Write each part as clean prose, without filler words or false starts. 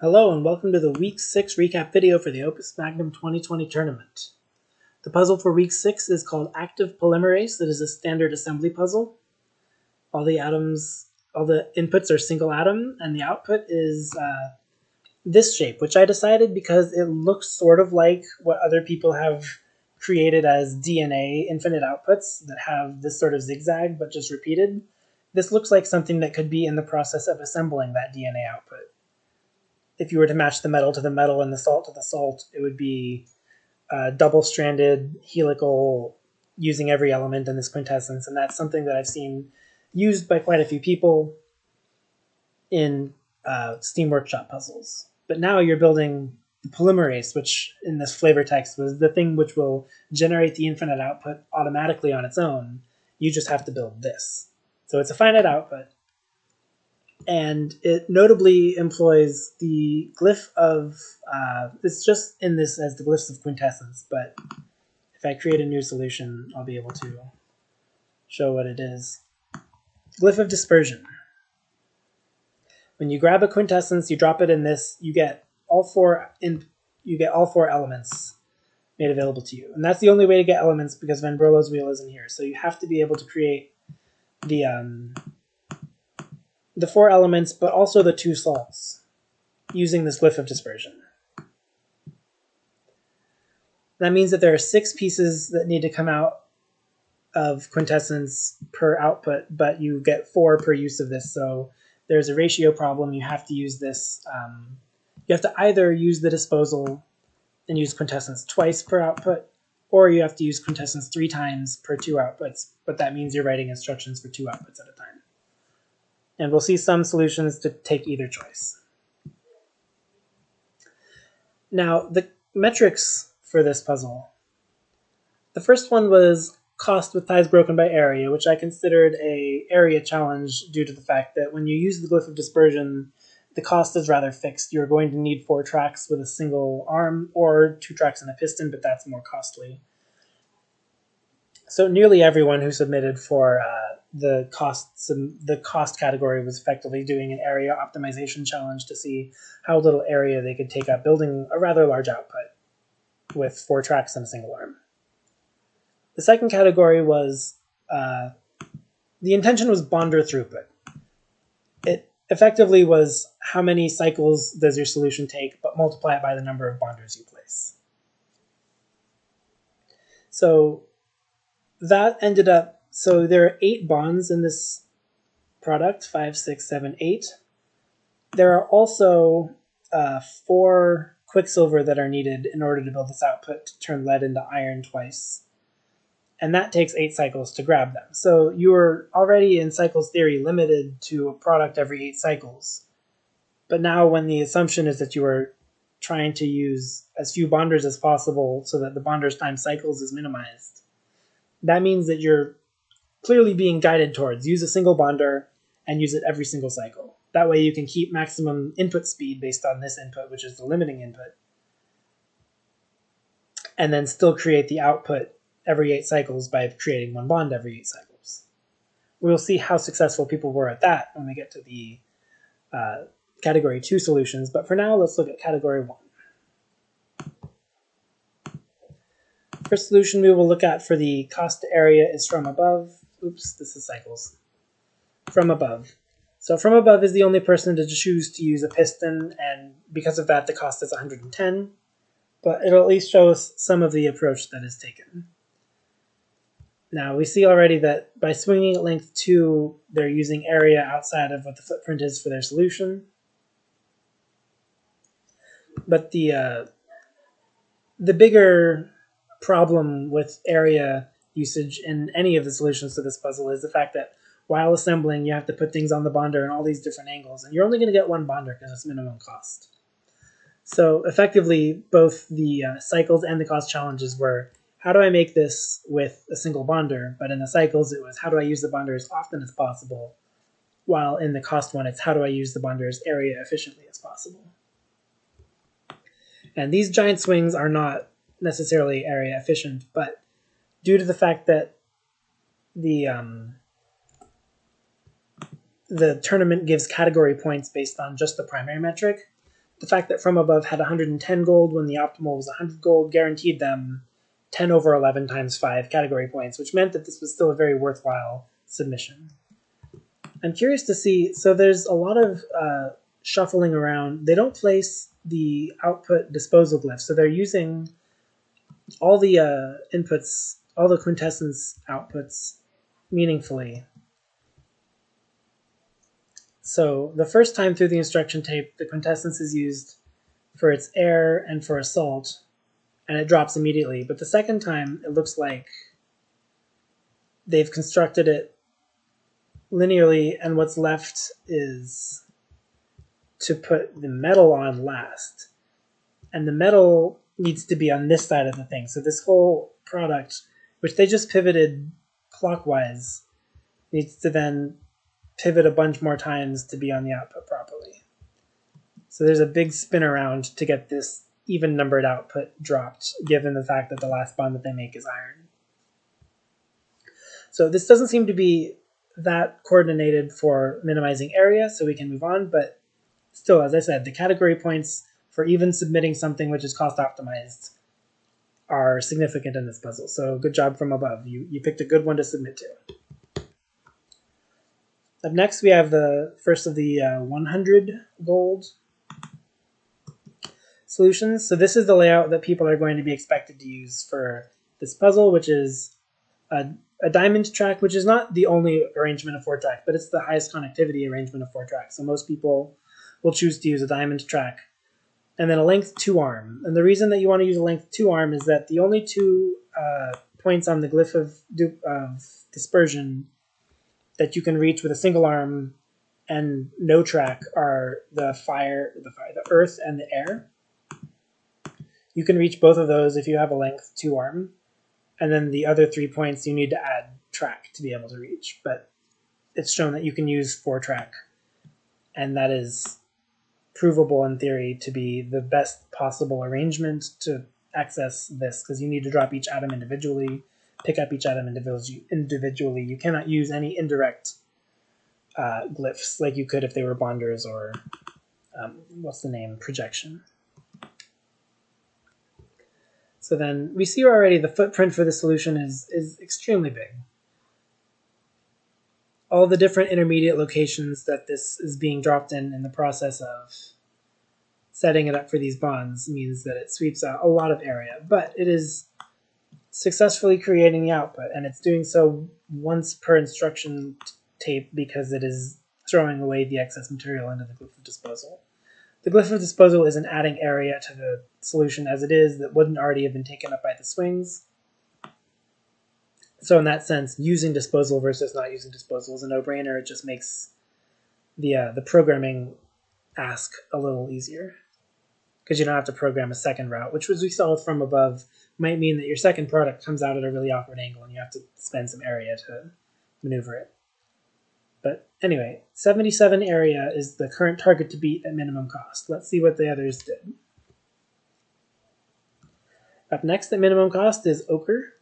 Hello and welcome to the Week 6 recap video for the Opus Magnum 2020 tournament. The puzzle for Week 6 is called Active Polymerase. That is a standard assembly puzzle. All the inputs are single atom, and the output is this shape, which I decided because it looks sort of like what other people have created as DNA infinite outputs that have this sort of zigzag but just repeated. This looks like something that could be in the process of assembling that DNA output. If you were to match the metal to the metal and the salt to the salt, it would be double-stranded, helical, using every element in this quintessence, and that's something that I've seen used by quite a few people in Steam Workshop puzzles. But now you're building the polymerase, which in this flavor text was the thing which will generate the infinite output automatically on its own. You just have to build this. So it's a finite output, and it notably employs the glyph of, it's just in this as the glyphs of quintessence, but if I create a new solution, I'll be able to show what it is. Glyph of dispersion. When you grab a quintessence, you drop it in this, you get all four elements made available to you. And that's the only way to get elements because Van Brolo's wheel isn't here. So you have to be able to create the four elements, but also the two salts, using this glyph of dispersion. That means that there are 6 pieces that need to come out of quintessence per output, but you get 4 per use of this, so there's a ratio problem. You have to use this, you have to either use the disposal and use quintessence twice per output, or you have to use quintessence 3 times per 2 outputs, but that means you're writing instructions for 2 outputs at a time. And we'll see some solutions to take either choice. Now, the metrics for this puzzle. The first one was cost with ties broken by area, which I considered an area challenge due to the fact that when you use the glyph of dispersion, the cost is rather fixed. You're going to need 4 tracks with a single arm or 2 tracks and a piston, but that's more costly. So nearly everyone who submitted for the cost category was effectively doing an area optimization challenge to see how little area they could take up building a rather large output with 4 tracks and a single arm. The second category was the intention was bonder throughput. It effectively was how many cycles does your solution take, but multiply it by the number of bonders you place. So that ended up, so there are 8 bonds in this product, 5, 6, 7, 8. There are also 4 quicksilver that are needed in order to build this output to turn lead into iron twice. And that takes 8 cycles to grab them. So you are already in cycles theory limited to a product every 8 cycles. But now when the assumption is that you are trying to use as few bonders as possible so that the bonders times cycles is minimized, that means that you're clearly being guided towards use a single bonder and use it every single cycle. That way you can keep maximum input speed based on this input, which is the limiting input, and then still create the output every 8 cycles by creating 1 bond every 8 cycles. We'll see how successful people were at that when we get to the category 2 solutions, but for now let's look at category 1. First solution we will look at for the cost to area is from above. Oops, this is cycles. From above. So from above is the only person to choose to use a piston, and because of that the cost is 110, but it'll at least show us some of the approach that is taken. Now we see already that by swinging at length 2, they're using area outside of what the footprint is for their solution. But the bigger problem with area usage in any of the solutions to this puzzle is the fact that while assembling, you have to put things on the bonder in all these different angles, and you're only going to get 1 bonder because it's minimum cost. So effectively, both the cycles and the cost challenges were, how do I make this with a single bonder? But in the cycles, it was, how do I use the bonder as often as possible? While in the cost one, it's, how do I use the bonder as area efficiently as possible? And these giant swings are not necessarily area efficient, but due to the fact that the tournament gives category points based on just the primary metric, the fact that From Above had 110 gold when the optimal was 100 gold guaranteed them 10 over 11 times 5 category points, which meant that this was still a very worthwhile submission. I'm curious to see, so there's a lot of shuffling around. They don't place the output disposal glyphs, so they're using all the inputs, all the quintessence outputs meaningfully. So the first time through the instruction tape, the quintessence is used for its air and for assault, and it drops immediately. But the second time, it looks like they've constructed it linearly, and what's left is to put the metal on last. And the metal needs to be on this side of the thing. So this whole product, which they just pivoted clockwise, needs to then pivot a bunch more times to be on the output properly. So there's a big spin around to get this even numbered output dropped, given the fact that the last bond that they make is iron. So this doesn't seem to be that coordinated for minimizing area, so we can move on, but still, as I said, the category points for even submitting something which is cost optimized are significant in this puzzle. So good job From Above. You picked a good one to submit to. Up next, we have the first of the 100 gold solutions. So this is the layout that people are going to be expected to use for this puzzle, which is a diamond track, which is not the only arrangement of 4 tracks, but it's the highest connectivity arrangement of 4 tracks. So most people will choose to use a diamond track. And then a length 2 arm. And the reason that you want to use a length 2 arm is that the only 2 points on the glyph of dispersion that you can reach with a single arm and no track are the earth, and the air. You can reach both of those if you have a length 2 arm. And then the other 3 points you need to add track to be able to reach. But it's shown that you can use 4 track. And that is provable in theory to be the best possible arrangement to access this, because you need to drop each atom individually, pick up each atom individually. You cannot use any indirect glyphs like you could if they were bonders or projection. So then we see already the footprint for the solution is extremely big. All the different intermediate locations that this is being dropped in the process of setting it up for these bonds means that it sweeps out a lot of area, but it is successfully creating the output, and it's doing so once per instruction tape because it is throwing away the excess material into the glyph of disposal. The glyph of disposal isn't adding area to the solution as it is that wouldn't already have been taken up by the swings. So in that sense, using disposal versus not using disposal is a no-brainer. It just makes the programming ask a little easier, because you don't have to program a second route, which, as we saw From Above, might mean that your second product comes out at a really awkward angle and you have to spend some area to maneuver it. But anyway, 77 area is the current target to beat at minimum cost. Let's see what the others did. Up next at minimum cost is Ochre,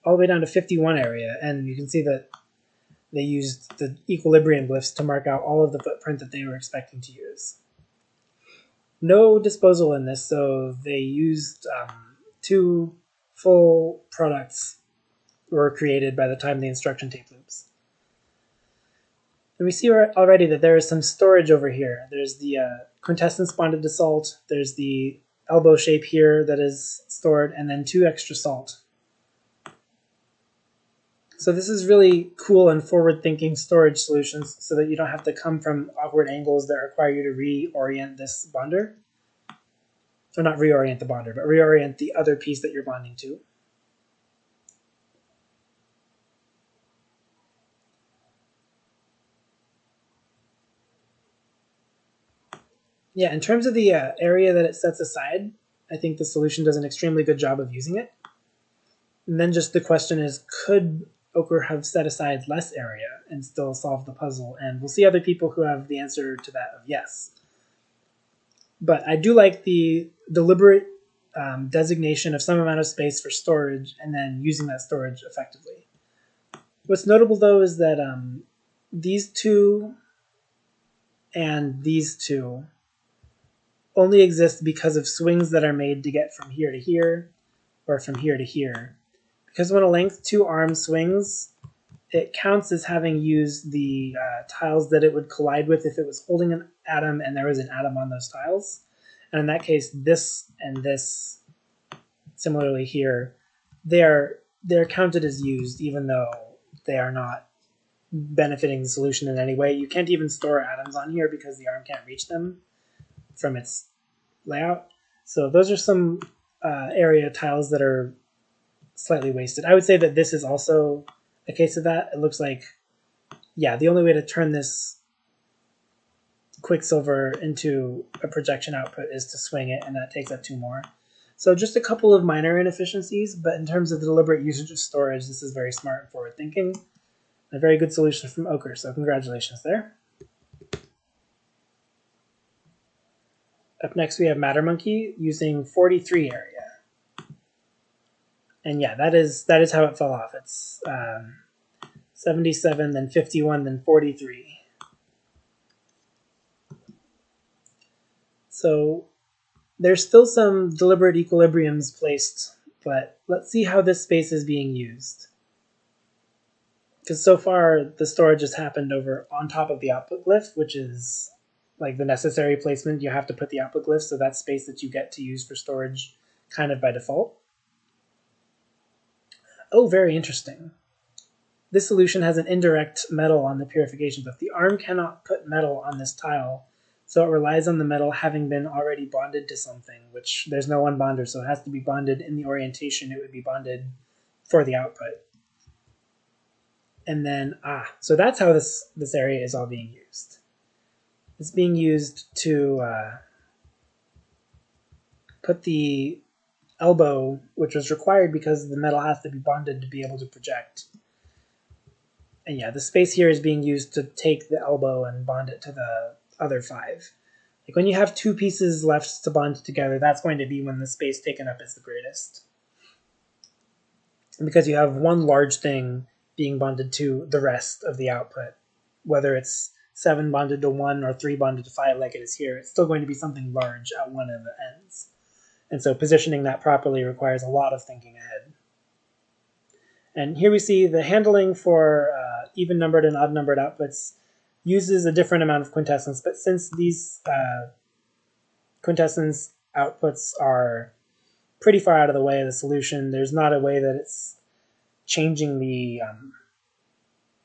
all the way down to 51 area, and you can see that they used the equilibrium glyphs to mark out all of the footprint that they were expecting to use. No disposal in this, so they used 2 full products were created by the time the instruction tape loops. And we see already that there is some storage over here. There's the quintessence bonded to salt, there's the elbow shape here that is stored, and then 2 extra salt. So this is really cool and forward-thinking storage solutions so that you don't have to come from awkward angles that require you to reorient this bonder. Or not reorient the bonder, but reorient the other piece that you're bonding to. Yeah, in terms of the area that it sets aside, I think the solution does an extremely good job of using it. And then just the question is, could Ochre have set aside less area and still solve the puzzle? And we'll see other people who have the answer to that of yes. But I do like the deliberate designation of some amount of space for storage and then using that storage effectively. What's notable, though, is that these 2 and these 2 only exist because of swings that are made to get from here to here or from here to here. Because when a length 2 arm swings, it counts as having used the tiles that it would collide with if it was holding an atom and there was an atom on those tiles. And in that case, this and this, similarly here, they're counted as used even though they are not benefiting the solution in any way. You can't even store atoms on here because the arm can't reach them from its layout. So those are some area tiles that are slightly wasted. I would say that this is also a case of that. It looks like, yeah, the only way to turn this Quicksilver into a projection output is to swing it, and that takes up 2 more. So just a couple of minor inefficiencies, but in terms of the deliberate usage of storage, this is very smart and forward thinking. A very good solution from Ochre, so congratulations there. Up next we have Matter Monkey using 43 area. And yeah, that is how it fell off. It's 77, then 51, then 43. So there's still some deliberate equilibriums placed, but let's see how this space is being used. Because so far the storage has happened over on top of the output glyph, which is like the necessary placement. You have to put the output glyph, so that's space that you get to use for storage kind of by default. Oh, very interesting. This solution has an indirect metal on the purification glyph. The arm cannot put metal on this tile, so it relies on the metal having been already bonded to something, which there's no unbonder, so it has to be bonded in the orientation it would be bonded for the output. And then, so that's how this area is all being used. It's being used to put the elbow, which was required because the metal has to be bonded to be able to project. And yeah, the space here is being used to take the elbow and bond it to the other 5. Like when you have 2 pieces left to bond together, that's going to be when the space taken up is the greatest. And because you have one large thing being bonded to the rest of the output, whether it's 7 bonded to 1 or 3 bonded to 5 like it is here, it's still going to be something large at one of the ends. And so positioning that properly requires a lot of thinking ahead. And here we see the handling for even-numbered and odd-numbered outputs uses a different amount of quintessence, but since these quintessence outputs are pretty far out of the way of the solution, there's not a way that it's changing the...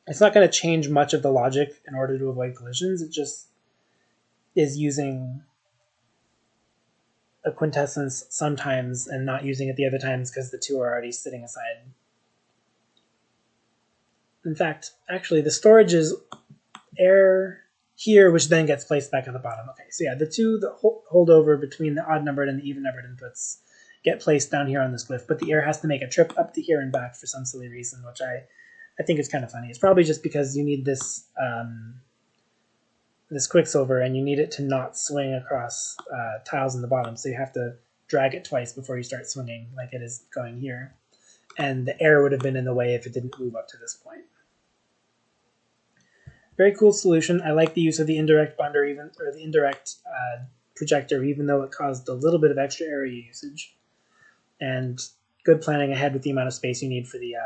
it's not going to change much of the logic in order to avoid collisions. It just is using a quintessence sometimes and not using it the other times because the 2 are already sitting aside. In fact, actually, the storage is air here, which then gets placed back at the bottom. Okay, so yeah, the 2 that hold over between the odd-numbered and the even-numbered inputs get placed down here on this glyph, but the air has to make a trip up to here and back for some silly reason, which I think is kind of funny. It's probably just because you need this this Quicksilver, and you need it to not swing across tiles in the bottom, so you have to drag it twice before you start swinging like it is going here. And the air would have been in the way if it didn't move up to this point. Very cool solution. I like the use of the indirect bonder, or the indirect projector, even though it caused a little bit of extra area usage. And good planning ahead with the amount of space you need for the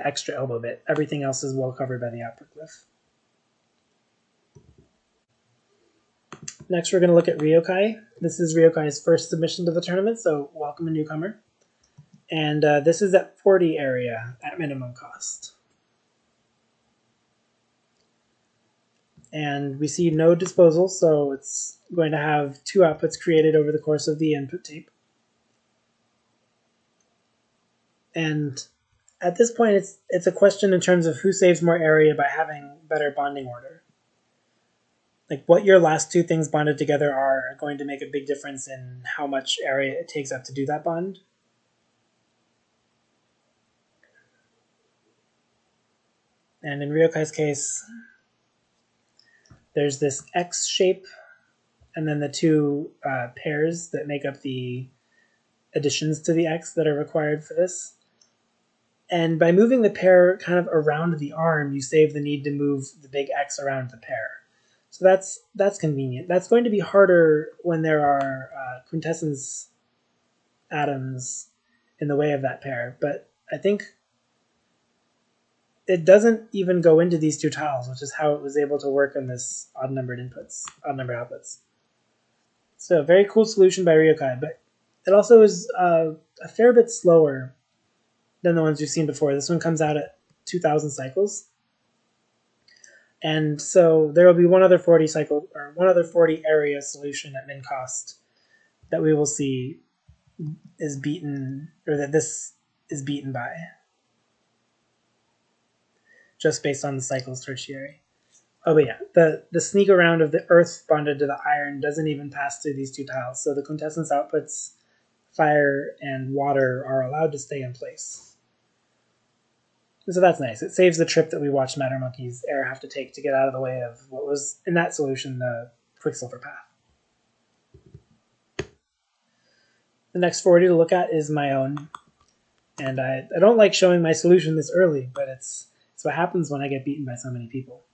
extra elbow bit. Everything else is well covered by the output glyph. Next, we're going to look at Rio Kai. This is Rio Kai's first submission to the tournament, so welcome a newcomer. And this is at 40 area at minimum cost. And we see no disposal, so it's going to have 2 outputs created over the course of the input tape. And at this point, it's a question in terms of who saves more area by having better bonding order. Like what your last 2 things bonded together are going to make a big difference in how much area it takes up to do that bond. And in Ryokai's case, there's this X shape, and then the 2 pairs that make up the additions to the X that are required for this. And by moving the pair kind of around the arm, you save the need to move the big X around the pair. So that's convenient. That's going to be harder when there are quintessence atoms in the way of that pair, but I think it doesn't even go into these two tiles, which is how it was able to work on this odd numbered outputs. So a very cool solution by Rio Kai, but it also is a fair bit slower than the ones we've seen before. This one comes out at 2,000 cycles. And so there will be one other 40 area solution at min cost that we will see is beaten, or that this is beaten by, just based on the cycles tertiary. Oh, but yeah, the sneak around of the earth bonded to the iron doesn't even pass through these two tiles, so the quintessence outputs, fire and water, are allowed to stay in place. So that's nice. It saves the trip that we watched Matter Monkey's Air have to take to get out of the way of what was, in that solution, the Quicksilver path. The next 40 to look at is my own. And I don't like showing my solution this early, but it's what happens when I get beaten by so many people.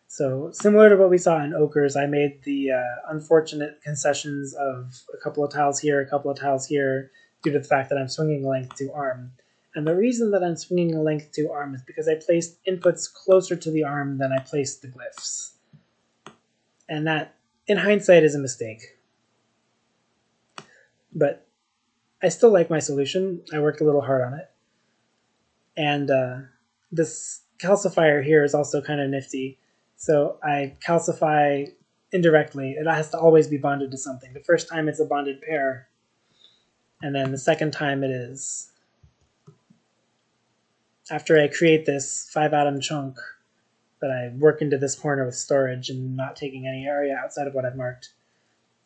So similar to what we saw in Ochre's, I made the unfortunate concessions of a couple of tiles here, a couple of tiles here, due to the fact that I'm swinging length to arm. And the reason that I'm swinging length to arm is because I placed inputs closer to the arm than I placed the glyphs. And that, in hindsight, is a mistake. But I still like my solution. I worked a little hard on it. And this calcifier here is also kind of nifty. So I calcify indirectly. It has to always be bonded to something. The first time it's a bonded pair, and then the second time it is. After I create this 5-atom chunk that I work into this corner with storage and not taking any area outside of what I've marked,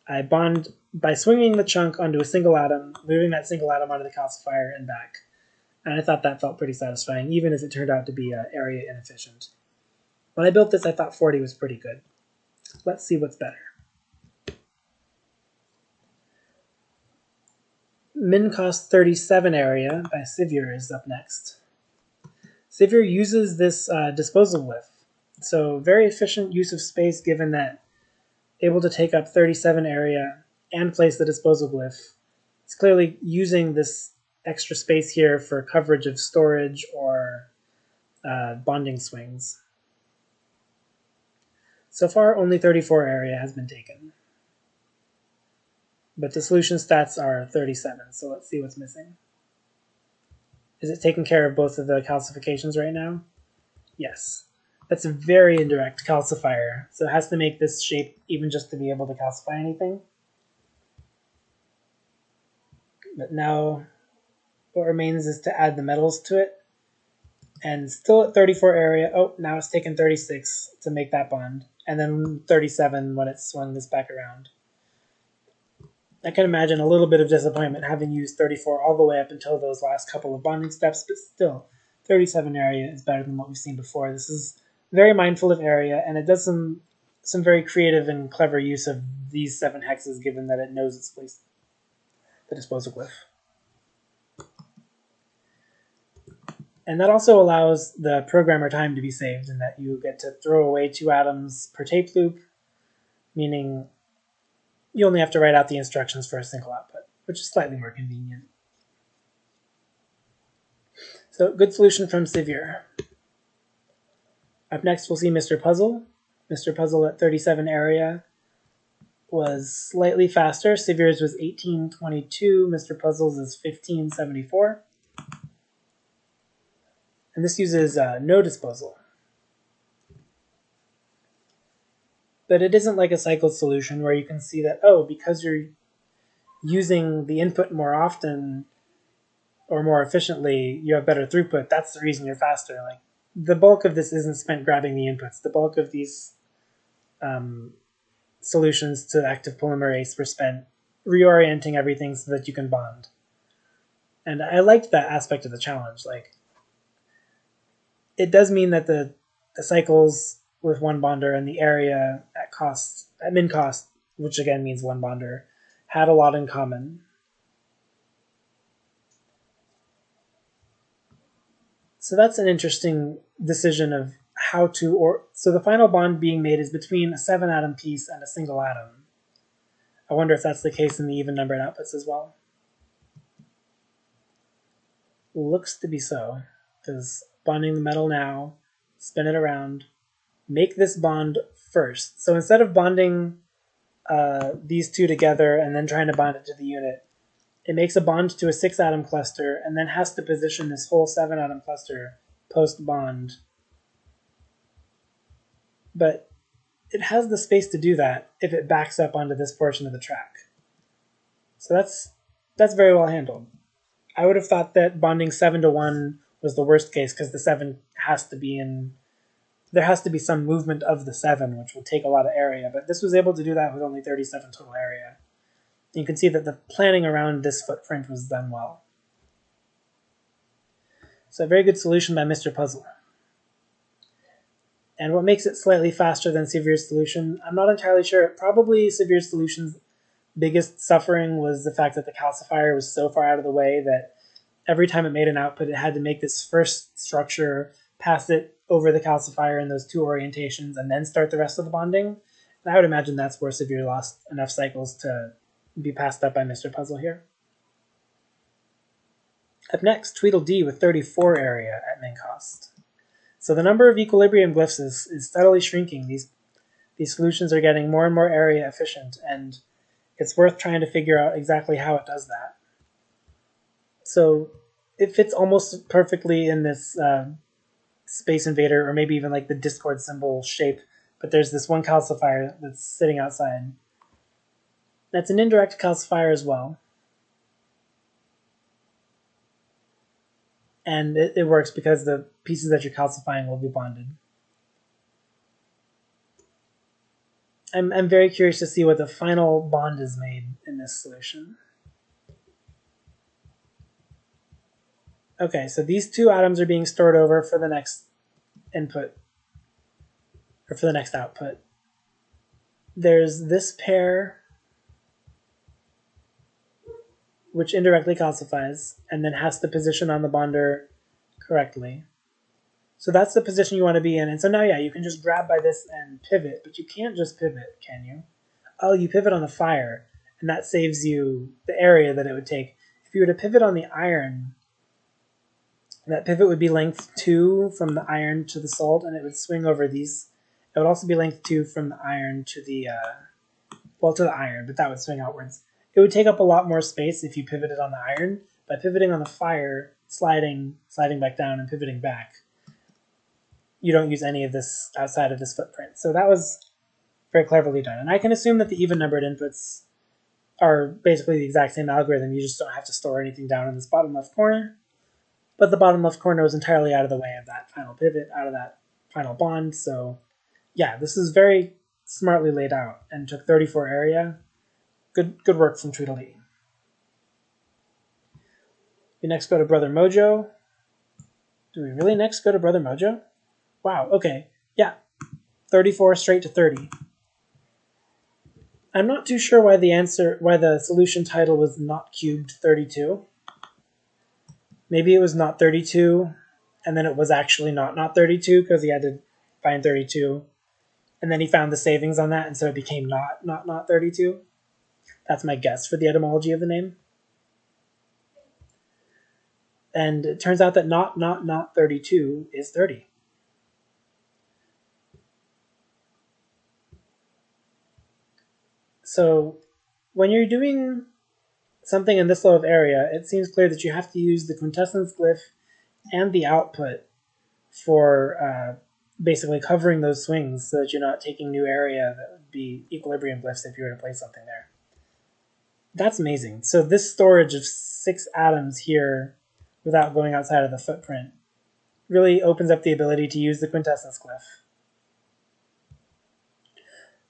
I bond by swinging the chunk onto a single atom, moving that single atom onto the calcifier and back. And I thought that felt pretty satisfying, even if it turned out to be area inefficient. When I built this, I thought 40 was pretty good. Let's see what's better. Min cost 37 area by Sivir is up next. Sivir uses this disposal glyph. So very efficient use of space, given that able to take up 37 area and place the disposal glyph. It's clearly using this extra space here for coverage of storage or bonding swings. So far, only 34 area has been taken. But the solution stats are 37, so let's see what's missing. Is it taking care of both of the calcifications right now? Yes. That's a very indirect calcifier, so it has to make this shape even just to be able to calcify anything. But now what remains is to add the metals to it. And still at 34 area. Oh, now it's taken 36 to make that bond. And then 37 when it swung this back around. I can imagine a little bit of disappointment having used 34 all the way up until those last couple of bonding steps, but still, 37 area is better than what we've seen before. This is very mindful of area, and it does some very creative and clever use of these 7 hexes, given that it knows its place, the disposal glyph. And that also allows the programmer time to be saved, in that you get to throw away 2 atoms per tape loop, meaning you only have to write out the instructions for a single output, which is slightly more convenient. So, good solution from Sivir. Up next, we'll see Mr. Puzzle. Mr. Puzzle at 37 area was slightly faster. Sivir's was 1822. Mr. Puzzle's is 1574. And this uses no disposal. But it isn't like a cycled solution where you can see that, oh, because you're using the input more often or more efficiently, you have better throughput. That's the reason you're faster. Like, the bulk of this isn't spent grabbing the inputs. The bulk of these solutions to active polymerase were spent reorienting everything so that you can bond. And I liked that aspect of the challenge. Like, it does mean that the cycles with one bonder and the area at min cost, which again means one bonder, had a lot in common. So that's an interesting decision of how to, so the final bond being made is between a 7-atom piece and a single atom. I wonder if that's the case in the even numbered outputs as well. Looks to be so, because bonding the metal now, spin it around, make this bond first. So instead of bonding these two together and then trying to bond it to the unit, it makes a bond to a 6-atom cluster and then has to position this whole 7-atom cluster post-bond. But it has the space to do that if it backs up onto this portion of the track. So that's very well handled. I would have thought that bonding 7 to 1 was the worst case because the 7 has to be in... There has to be some movement of the 7, which would take a lot of area, but this was able to do that with only 37 total area. You can see that the planning around this footprint was done well. So a very good solution by Mr. Puzzle. And what makes it slightly faster than Severe Solution, I'm not entirely sure. Probably Severe Solution's biggest suffering was the fact that the calcifier was so far out of the way that every time it made an output, it had to make this first structure, pass it over the calcifier in those two orientations, and then start the rest of the bonding. And I would imagine that's where Severe lost enough cycles to be passed up by Mr. Puzzle here. Up next, Tweedledee with 34 area at min cost. So the number of equilibrium glyphs is steadily shrinking. These solutions are getting more and more area efficient, and it's worth trying to figure out exactly how it does that. So it fits almost perfectly in this Space Invader, or maybe even like the Discord symbol shape, but there's this one calcifier that's sitting outside. That's an indirect calcifier as well. And it works because the pieces that you're calcifying will be bonded. I'm very curious to see what the final bond is made in this solution. Okay, so these two atoms are being stored over for the next input, or for the next output. There's this pair, which indirectly calcifies, and then has to position on the bonder correctly. So that's the position you want to be in. And so now, yeah, you can just grab by this and pivot, but you can't just pivot, can you? Oh, you pivot on the fire, and that saves you the area that it would take. If you were to pivot on the iron, that pivot would be length 2 from the iron to the salt, and it would swing over these. It would also be length 2 from the iron to the, to the iron, but that would swing outwards. It would take up a lot more space if you pivoted on the iron. By pivoting on the fire, sliding back down and pivoting back, you don't use any of this outside of this footprint. So that was very cleverly done. And I can assume that the even numbered inputs are basically the exact same algorithm. You just don't have to store anything down in this bottom left corner. But the bottom left corner was entirely out of the way of that final pivot, out of that final bond. So yeah, this is very smartly laid out and took 34 area. Good work from Tweedledee. We next go to Brother Mojo. Do we really next go to Brother Mojo? Wow, okay. Yeah, 34 straight to 30. I'm not too sure why the solution title was not cubed 32. Maybe it was not 32, and then it was actually not 32 because he had to find 32. And then he found the savings on that, and so it became not 32. That's my guess for the etymology of the name. And it turns out that not 32 is 30. So when you're doing something in this low of area, it seems clear that you have to use the quintessence glyph and the output for basically covering those swings so that you're not taking new area that would be equilibrium glyphs if you were to place something there. That's amazing. So this storage of 6 atoms here without going outside of the footprint really opens up the ability to use the quintessence glyph.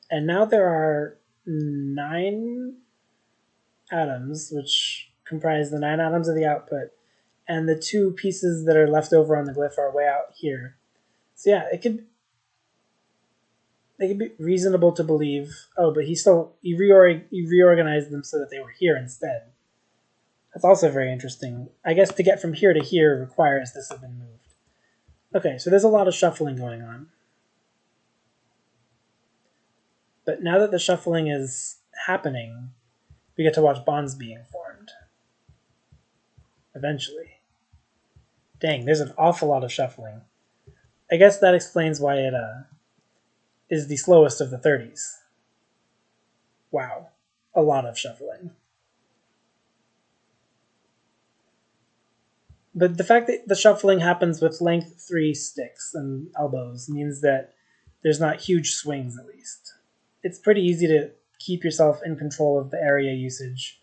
And now there are 9 atoms, which comprise the 9 atoms of the output, and the 2 pieces that are left over on the glyph are way out here. So yeah, it could be reasonable to believe. Oh, but he reorganized them so that they were here instead. That's also very interesting. I guess to get from here to here requires this have been moved. Okay, so there's a lot of shuffling going on. But now that the shuffling is happening, we get to watch bonds being formed. Eventually. Dang, there's an awful lot of shuffling. I guess that explains why it is the slowest of the 30s. Wow, a lot of shuffling. But the fact that the shuffling happens with length 3 sticks and elbows means that there's not huge swings, at least. It's pretty easy to keep yourself in control of the area usage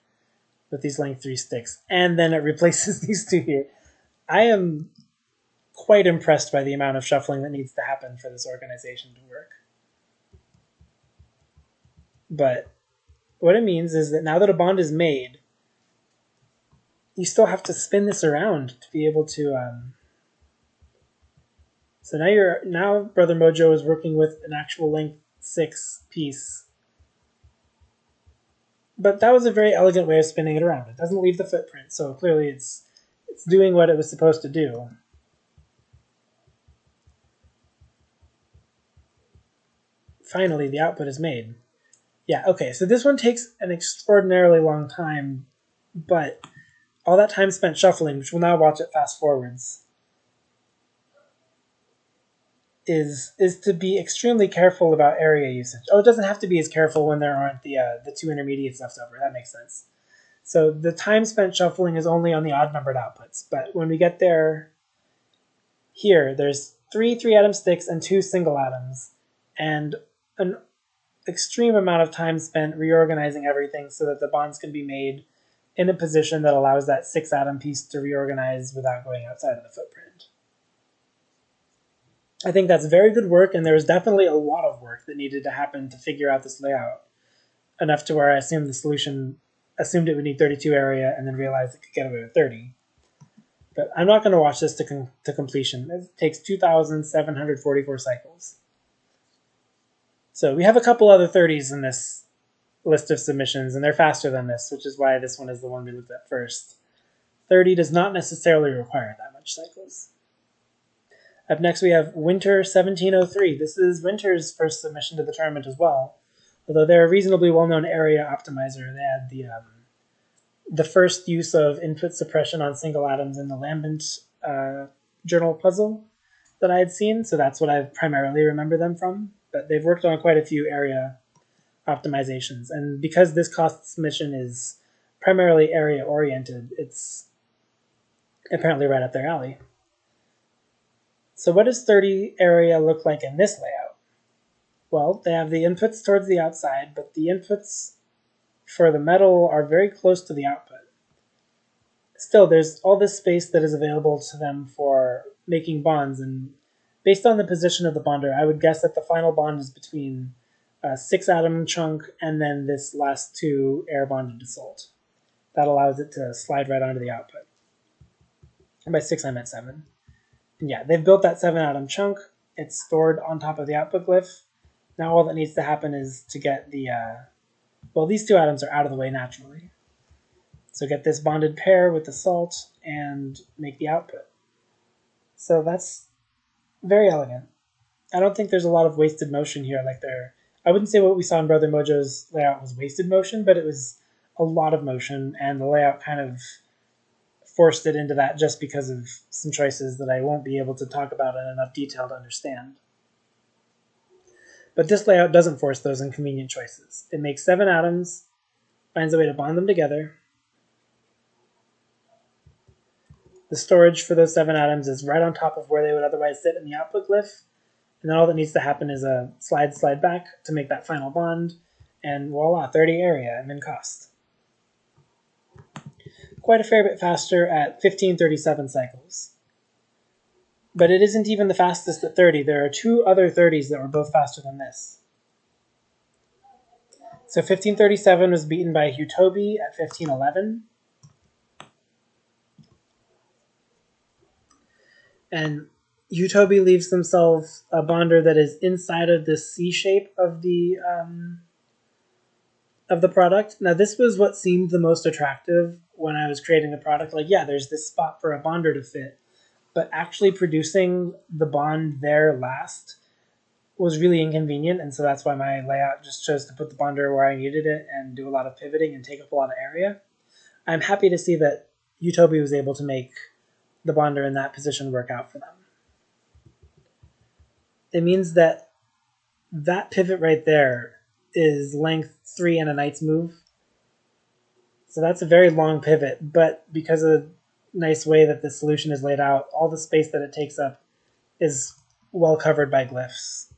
with these length 3 sticks. And then it replaces these two here. I am quite impressed by the amount of shuffling that needs to happen for this organization to work. But what it means is that now that a bond is made, you still have to spin this around to be able to. So now Brother Mojo is working with an actual length 6 piece. But that was a very elegant way of spinning it around. It doesn't leave the footprint, so clearly it's doing what it was supposed to do. Finally, the output is made. Yeah, okay, so this one takes an extraordinarily long time, but all that time spent shuffling, which we'll now watch it fast forwards, is to be extremely careful about area usage. Oh, it doesn't have to be as careful when there aren't the two intermediates left over. That makes sense. So the time spent shuffling is only on the odd numbered outputs, but when we get there, here, there's three atom sticks and 2 single atoms, and an extreme amount of time spent reorganizing everything so that the bonds can be made in a position that allows that 6 atom piece to reorganize without going outside of the footprint. I think that's very good work, and there was definitely a lot of work that needed to happen to figure out this layout, enough to where I assumed the solution assumed it would need 32 area and then realized it could get away with 30. But I'm not going to watch this to completion. It takes 2,744 cycles. So we have a couple other 30s in this list of submissions, and they're faster than this, which is why this one is the one we looked at first. 30 does not necessarily require that much cycles. Up next we have Winter 1703. This is Winter's first submission to the tournament as well. Although they're a reasonably well-known area optimizer. They had the first use of input suppression on single atoms in the Lambent journal puzzle that I had seen, so that's what I primarily remember them from. But they've worked on quite a few area optimizations, and because this cost submission is primarily area-oriented, it's apparently right up their alley. So what does 30 area look like in this layout? Well, they have the inputs towards the outside, but the inputs for the metal are very close to the output. Still, there's all this space that is available to them for making bonds, and based on the position of the bonder, I would guess that the final bond is between a 6 atom chunk and then this last 2 air bonded to salt. That allows it to slide right onto the output. And by 6 I meant 7. And yeah, they've built that 7 atom chunk. It's stored on top of the output glyph. Now all that needs to happen is to get the well, these 2 atoms are out of the way naturally. So get this bonded pair with the salt and make the output. So that's very elegant. I don't think there's a lot of wasted motion here. I wouldn't say what we saw in Brother Mojo's layout was wasted motion, but it was a lot of motion, and the layout kind of forced it into that just because of some choices that I won't be able to talk about in enough detail to understand. But this layout doesn't force those inconvenient choices. It makes 7 atoms, finds a way to bond them together. The storage for those 7 atoms is right on top of where they would otherwise sit in the output glyph, and then all that needs to happen is a slide back to make that final bond, and voila, 30 area and min cost. Quite a fair bit faster at 1537 cycles. But it isn't even the fastest at 30. There are 2 other 30s that were both faster than this. So 1537 was beaten by Hutobi at 1511. And Hutobi leaves themselves a bonder that is inside of the C shape of the product. Now, this was what seemed the most attractive when I was creating the product. Like, yeah, there's this spot for a bonder to fit, but actually producing the bond there last was really inconvenient, and so that's why my layout just chose to put the bonder where I needed it and do a lot of pivoting and take up a lot of area. I'm happy to see that Utobi was able to make the bonder in that position work out for them. It means that that pivot right there is length 3 and a knight's move. So that's a very long pivot, but because of the nice way that the solution is laid out, all the space that it takes up is well covered by glyphs.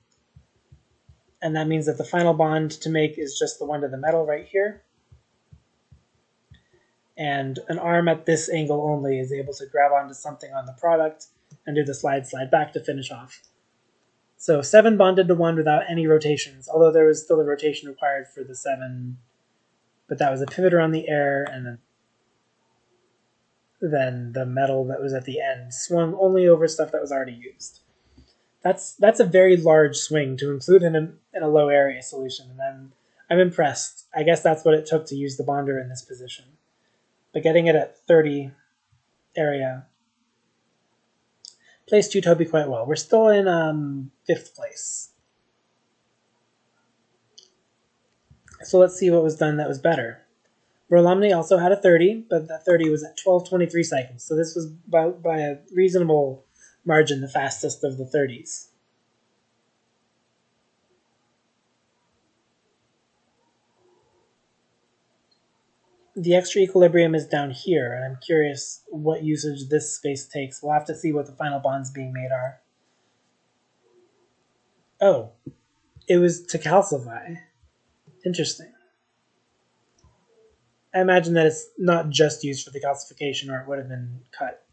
And that means that the final bond to make is just the one to the metal right here. And an arm at this angle only is able to grab onto something on the product and do the slide back to finish off. So 7 bonded to 1 without any rotations, although there was still a rotation required for the 7, but that was a pivoter on the air, and then the metal that was at the end swung only over stuff that was already used. That's a very large swing to include in a low area solution, and I'm impressed. I guess that's what it took to use the bonder in this position. But getting it at 30 area placed Utobi quite well. We're still in 5th place. So let's see what was done that was better. Rolomni also had a 30, but that 30 was at 12:23 seconds. So this was by a reasonable margin the fastest of the 30s. The extra equilibrium is down here, and I'm curious what usage this space takes. We'll have to see what the final bonds being made are. Oh, it was to calcify. Interesting. I imagine that it's not just used for the calcification, or it would have been cut.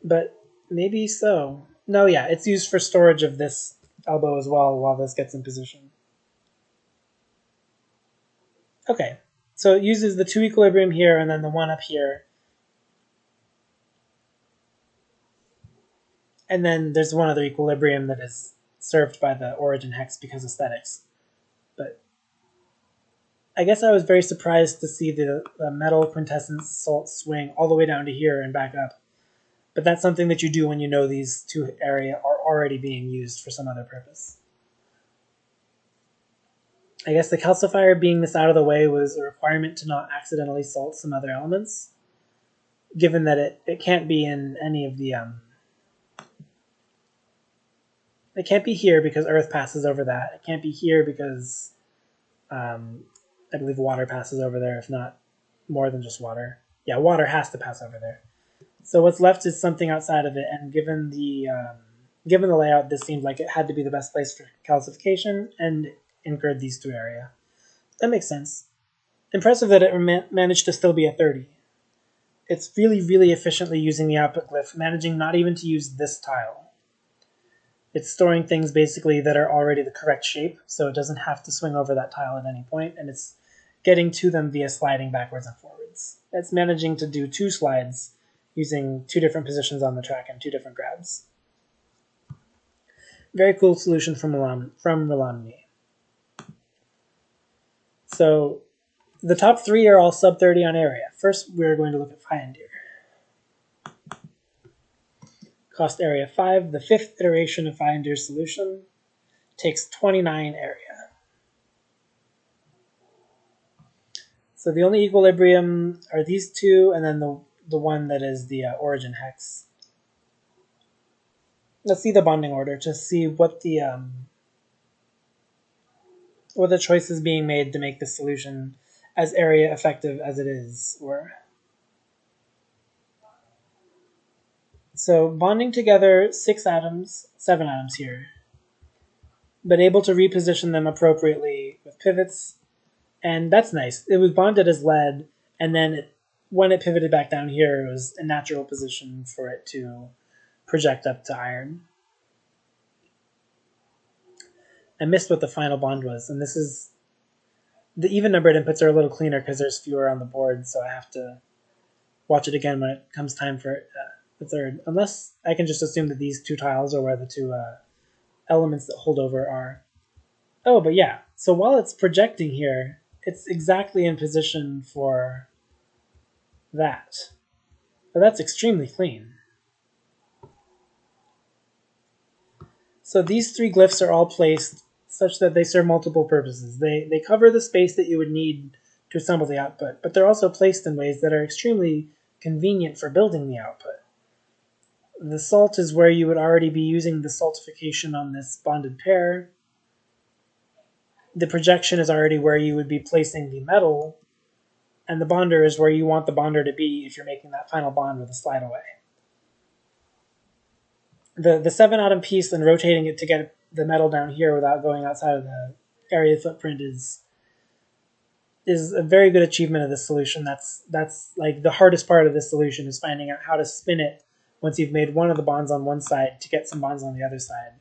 But maybe so. No, yeah, it's used for storage of this elbow as well while this gets in position. Okay, so it uses the 2 equilibrium here and then the 1 up here. And then there's one other equilibrium that is served by the origin hex because aesthetics. But I guess I was very surprised to see the metal quintessence salt swing all the way down to here and back up. But that's something that you do when you know these 2 area are already being used for some other purpose. I guess the calcifier being this out of the way was a requirement to not accidentally salt some other elements, given that it can't be in any of the... it can't be here because earth passes over that. It can't be here because I believe water passes over there, if not more than just water. Yeah, water has to pass over there. So what's left is something outside of it, and given the layout, this seemed like it had to be the best place for calcification, and incurred these 2 area. That makes sense. Impressive that it managed to still be a 30. It's really, really efficiently using the output glyph, managing not even to use this tile. It's storing things basically that are already the correct shape, so it doesn't have to swing over that tile at any point, and it's getting to them via sliding backwards and forwards. It's managing to do 2 slides using 2 different positions on the track and 2 different grabs. Very cool solution from Rolomni. So the top 3 are all sub 30 on area. First, we're going to look at Feindir. Cost area 5, the 5th iteration of Feindir's solution, takes 29 area. So the only equilibrium are these 2, and then the one that is the origin hex. Let's see the bonding order to see what the choices being made to make this solution as area effective as it is were. So bonding together 6 atoms, 7 atoms here, but able to reposition them appropriately with pivots, and that's nice. It was bonded as lead, and then when it pivoted back down here, it was a natural position for it to project up to iron. I missed what the final bond was, and this is... the even numbered inputs are a little cleaner because there's fewer on the board, so I have to watch it again when it comes time for the 3rd. Unless I can just assume that these 2 tiles are where the 2 elements that hold over are. Oh, but yeah. So while it's projecting here, it's exactly in position for that. But that's extremely clean. So these three glyphs are all placed such that they serve multiple purposes. They cover the space that you would need to assemble the output, but they're also placed in ways that are extremely convenient for building the output. The salt is where you would already be using the saltification on this bonded pair. The projection is already where you would be placing the metal, and the bonder is where you want the bonder to be if you're making that final bond with a slide away. The 7-atom piece and rotating it to get the metal down here without going outside of the area footprint is a very good achievement of this solution. That's like the hardest part of this solution, is finding out how to spin it once you've made one of the bonds on one side to get some bonds on the other side.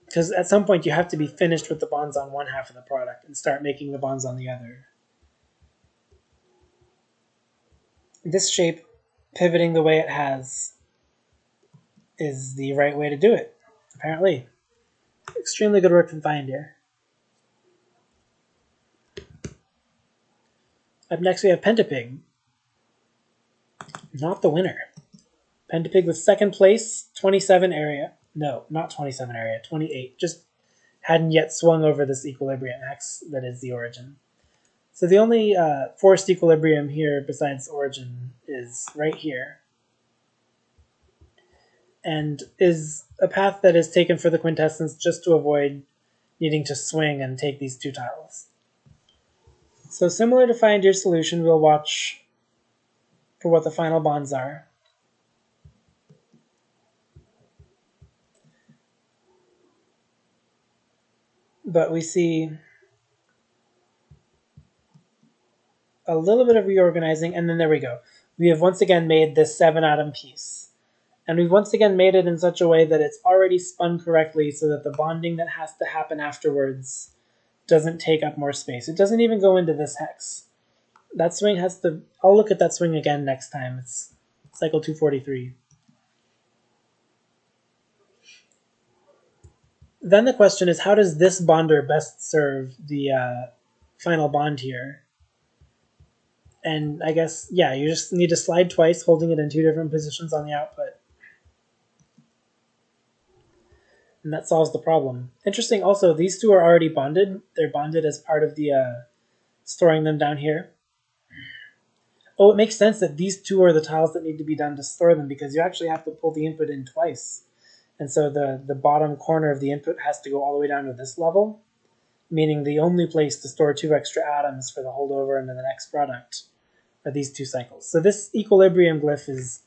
Because at some point you have to be finished with the bonds on one half of the product and start making the bonds on the other. This shape, pivoting the way it has, is the right way to do it, apparently. Extremely good work from Find here. Up next we have Pentapig. Not the winner. Pentapig with second place, 27 area. No, not 27 area, 28. Just hadn't yet swung over this equilibrium hex that is the origin. So the only forced equilibrium here besides origin is right here, and is a path that is taken for the quintessence just to avoid needing to swing and take these two tiles. So similar to Find Your Solution, we'll watch for what the final bonds are. But we see a little bit of reorganizing, and then there we go. We have once again made this 7-atom piece. And we've once again made it in such a way that it's already spun correctly so that the bonding that has to happen afterwards doesn't take up more space. It doesn't even go into this hex. That swing has to... I'll look at that swing again next time. It's cycle 243. Then the question is, how does this bonder best serve the final bond here? And I guess, yeah, you just need to slide twice, holding it in two different positions on the output. And that solves the problem. Interesting also, these two are already bonded. They're bonded as part of the storing them down here. Oh, it makes sense that these two are the tiles that need to be done to store them, because you actually have to pull the input in twice. And so the bottom corner of the input has to go all the way down to this level, meaning the only place to store 2 extra atoms for the holdover into the next product are these 2 cycles. So this equilibrium glyph is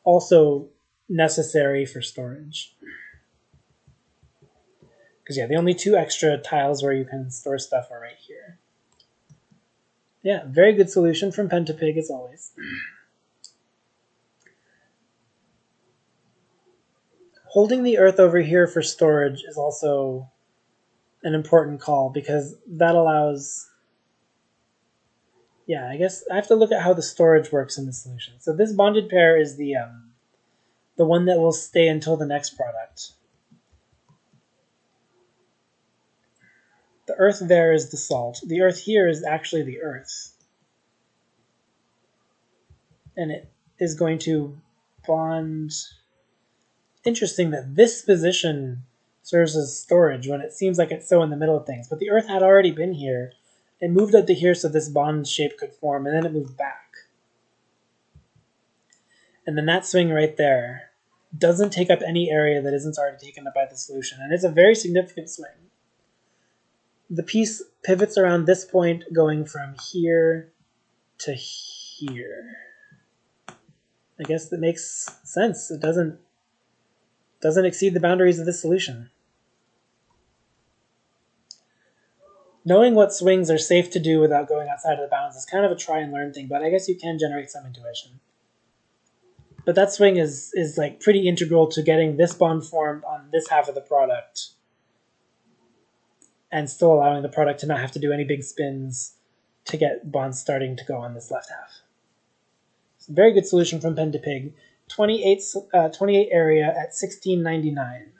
also necessary for storage. Because yeah, the only 2 extra tiles where you can store stuff are right here. Yeah, very good solution from Pentapig as always. Holding the earth over here for storage is also an important call, because that allows... Yeah, I guess I have to look at how the storage works in the solution. So this bonded pair is the one that will stay until the next product. The earth there is the salt. The earth here is actually the earth. And it is going to bond... Interesting that this position serves as storage when it seems like it's so in the middle of things. But the earth had already been here. It moved up to here so this bond shape could form, and then it moved back. And then that swing right there doesn't take up any area that isn't already taken up by the solution. And it's a very significant swing. The piece pivots around this point, going from here to here. I guess that makes sense. It doesn't exceed the boundaries of this solution. Knowing what swings are safe to do without going outside of the bounds is kind of a try and learn thing, but I guess you can generate some intuition. But that swing is like pretty integral to getting this bond formed on this half of the product, and still allowing the product to not have to do any big spins to get bonds starting to go on this left half. It's a very good solution from Pentapig. 28 area at 1699.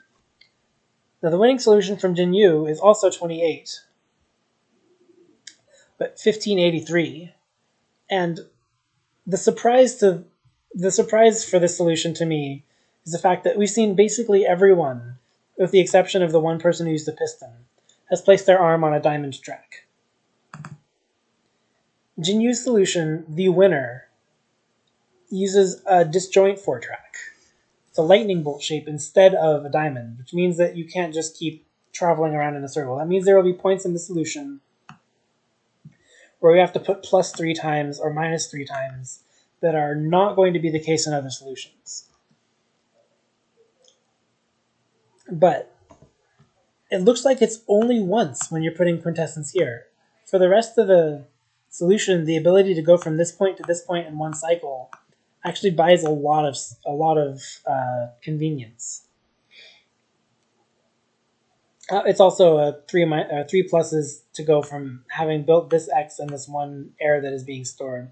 Now the winning solution from Jinyu is also 28, but 1583. And the surprise to The surprise for this solution to me is the fact that we've seen basically everyone, with the exception of the one person who used the piston, has placed their arm on a diamond track. Jinyu's solution, the winner, uses a disjoint 4-track. It's a lightning bolt shape instead of a diamond, which means that you can't just keep traveling around in a circle. That means there will be points in the solution where we have to put plus 3 times or minus 3 times that are not going to be the case in other solutions. But it looks like it's only once when you're putting quintessence here. For the rest of the solution, the ability to go from this point to this point in one cycle actually buys a lot of convenience. It's also a 3 pluses to go from having built this X and this one air that is being stored.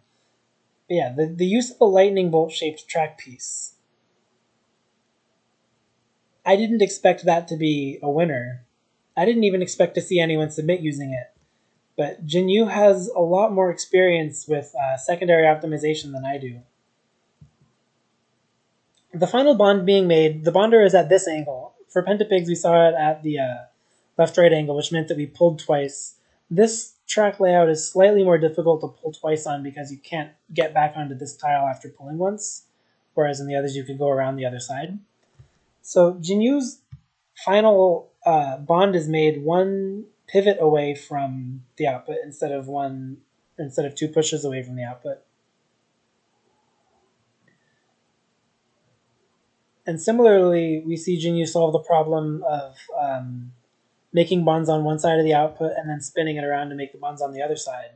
But yeah, the use of a lightning bolt shaped track piece. I didn't expect that to be a winner. I didn't even expect to see anyone submit using it. But Jinyu has a lot more experience with secondary optimization than I do. The final bond being made, the bonder is at this angle. For pentapigs, we saw it at the left-right angle, which meant that we pulled twice. This track layout is slightly more difficult to pull twice on because you can't get back onto this tile after pulling once, whereas in the others you can go around the other side. So Jinyu's final bond is made one pivot away from the output instead of 2 pushes away from the output. And similarly, we see Jinyu solve the problem of making bonds on one side of the output and then spinning it around to make the bonds on the other side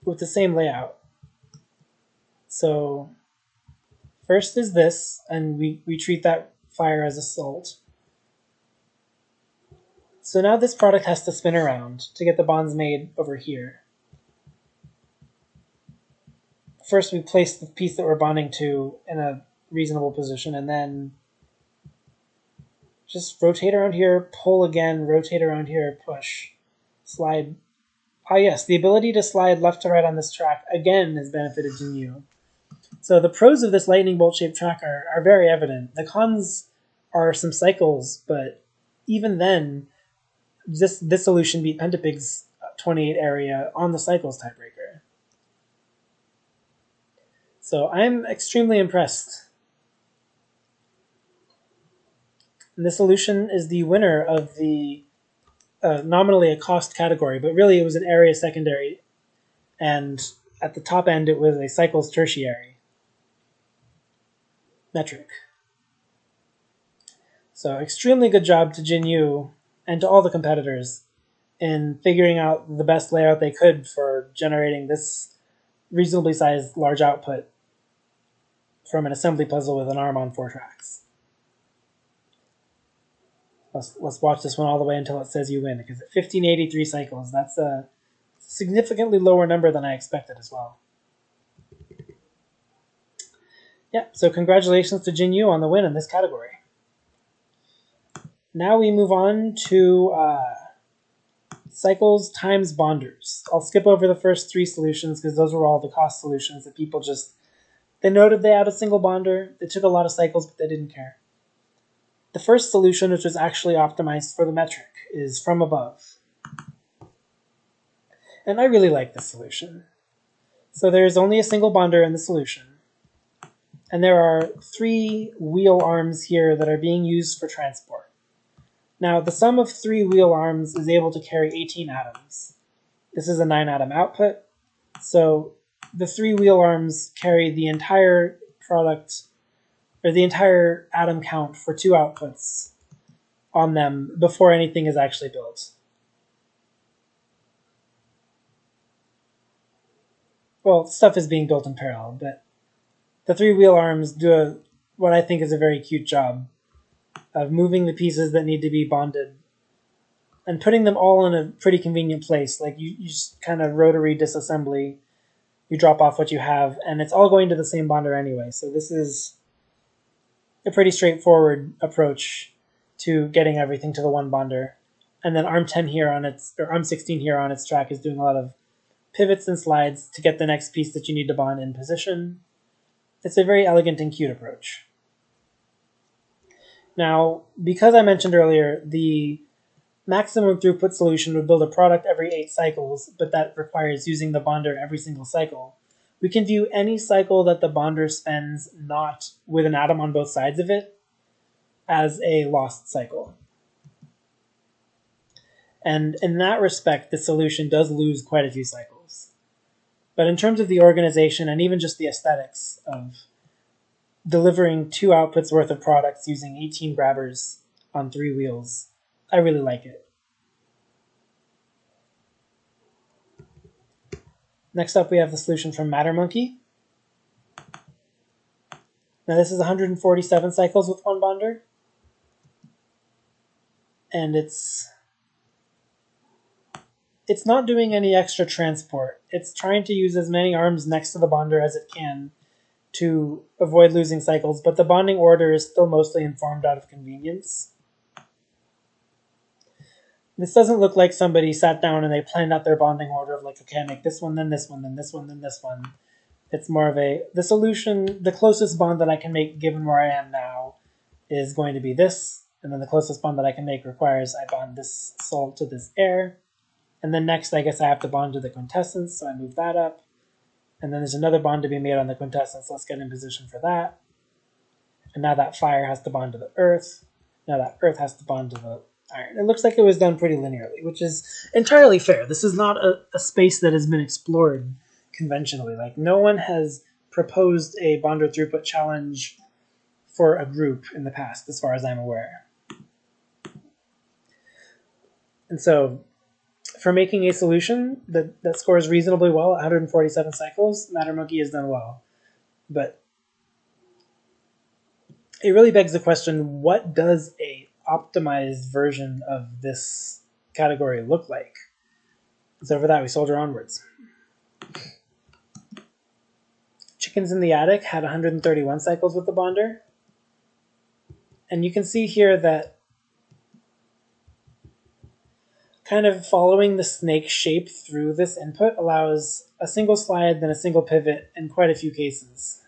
with the same layout. So first is this, and we treat that fire as a salt. So now this product has to spin around to get the bonds made over here. First we place the piece that we're bonding to in a reasonable position, and then just rotate around here, pull again, rotate around here, push, slide. Ah yes, the ability to slide left to right on this track again has benefited Jinyu. So the pros of this lightning bolt shaped track are very evident. The cons are some cycles, but even then, this solution beat Pentapig's 28 area on the cycles tiebreaker. So I'm extremely impressed. And this solution is the winner of the nominally a cost category, but really it was an area secondary, and at the top end it was a cycles tertiary metric. So extremely good job to Jinyu and to all the competitors in figuring out the best layout they could for generating this reasonably sized large output from an assembly puzzle with an arm on 4 tracks. Let's watch this one all the way until it says you win, because at 1583 cycles, that's a significantly lower number than I expected as well. Yeah, so congratulations to Jinyu on the win in this category. Now we move on to cycles times bonders. I'll skip over the first 3 solutions because those were all the cost solutions that people they noted they had a single bonder, they took a lot of cycles, but they didn't care. The first solution, which was actually optimized for the metric, is from above. And I really like this solution. So there's only a single bonder in the solution. And there are 3 wheel arms here that are being used for transport. Now, the sum of 3 wheel arms is able to carry 18 atoms. This is a 9-atom output, so the 3 wheel arms carry the entire product, or the entire atom count for 2 outputs on them before anything is actually built. Well, stuff is being built in parallel, but the 3 wheel arms do what I think is a very cute job of moving the pieces that need to be bonded and putting them all in a pretty convenient place. Like you just kind of rotary disassembly, you drop off what you have, and it's all going to the same bonder anyway. So this is a pretty straightforward approach to getting everything to the one bonder. And then ARM 10 here on its, or ARM 16 here on its track is doing a lot of pivots and slides to get the next piece that you need to bond in position. It's a very elegant and cute approach. Now, because I mentioned earlier, the maximum throughput solution would build a product every 8 cycles, but that requires using the bonder every single cycle. We can view any cycle that the bonder spends not with an atom on both sides of it as a lost cycle. And in that respect, the solution does lose quite a few cycles. But in terms of the organization and even just the aesthetics of delivering 2 outputs worth of products using 18 grabbers on 3 wheels, I really like it. Next up, we have the solution from MatterMonkey. Now this is 147 cycles with 1 bonder. And it's not doing any extra transport. It's trying to use as many arms next to the bonder as it can to avoid losing cycles, but the bonding order is still mostly informed out of convenience. This doesn't look like somebody sat down and they planned out their bonding order of like, okay, I make this one, then this one, then this one, then this one. It's more of the solution, the closest bond that I can make given where I am now is going to be this, and then the closest bond that I can make requires I bond this salt to this air, and then next I guess I have to bond to the quintessence, so I move that up, and then there's another bond to be made on the quintessence, let's get in position for that, and now that fire has to bond to the earth, now that earth has to bond to the iron. It looks like it was done pretty linearly, which is entirely fair. This is not a space that has been explored conventionally. Like, no one has proposed a bonder throughput challenge for a group in the past, as far as I'm aware. And so, for making a solution that scores reasonably well at 147 cycles, MatterMonkey has done well. But it really begs the question, what does a optimized version of this category look like? So for that, we soldier onwards. Chickens in the Attic had 131 cycles with the bonder. And you can see here that kind of following the snake shape through this input allows a single slide, then a single pivot in quite a few cases.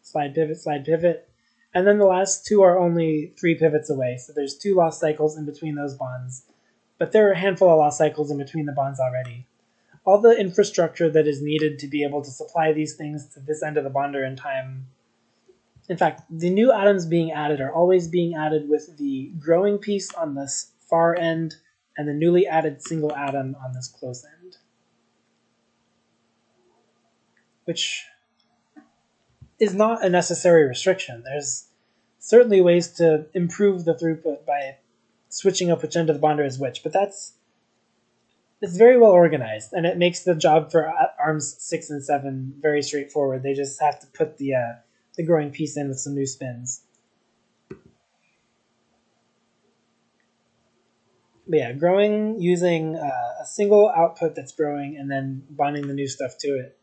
Slide, pivot. And then the last 2 are only 3 pivots away, so there's 2 lost cycles in between those bonds. But there are a handful of lost cycles in between the bonds already. All the infrastructure that is needed to be able to supply these things to this end of the bonder in time. In fact, the new atoms being added are always being added with the growing piece on this far end and the newly added single atom on this close end. Which is not a necessary restriction. There's certainly ways to improve the throughput by switching up which end of the bonder is which, but it's very well organized, and it makes the job for arms 6 and 7 very straightforward. They just have to put the growing piece in with some new spins. But yeah, growing using a single output that's growing and then bonding the new stuff to it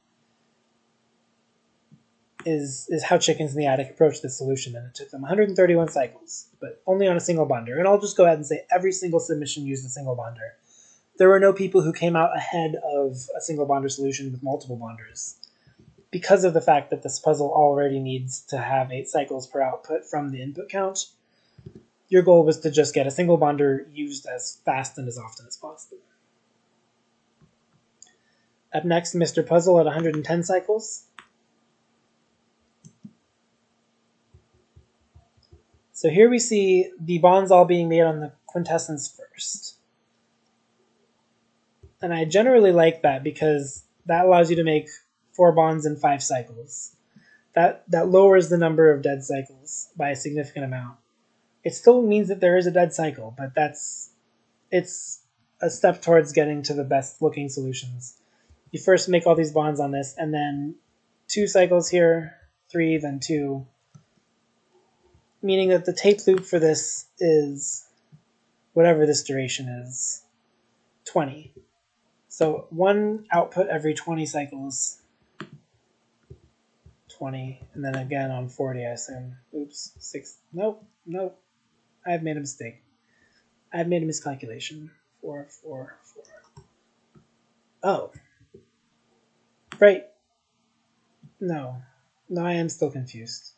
is how Chickens in the Attic approached this solution, and it took them 131 cycles, but only on a single bonder. And I'll just go ahead and say every single submission used a single bonder. There were no people who came out ahead of a single bonder solution with multiple bonders, because of the fact that this puzzle already needs to have 8 cycles per output from the input count. Your goal was to just get a single bonder used as fast and as often as possible. Up next, Mr. Puzzle at 110 cycles. So here we see the bonds all being made on the quintessence first. And I generally like that because that allows you to make 4 bonds in 5 cycles. That lowers the number of dead cycles by a significant amount. It still means that there is a dead cycle, but it's a step towards getting to the best looking solutions. You first make all these bonds on this, and then 2 cycles here, 3, then 2. Meaning that the tape loop for this is, whatever this duration is, 20. So 1 output every 20 cycles. 20, and then again on 40, I assume. Oops, 6. Nope. I've made a mistake. I've made a miscalculation. 4. Oh, right. No. No, I am still confused.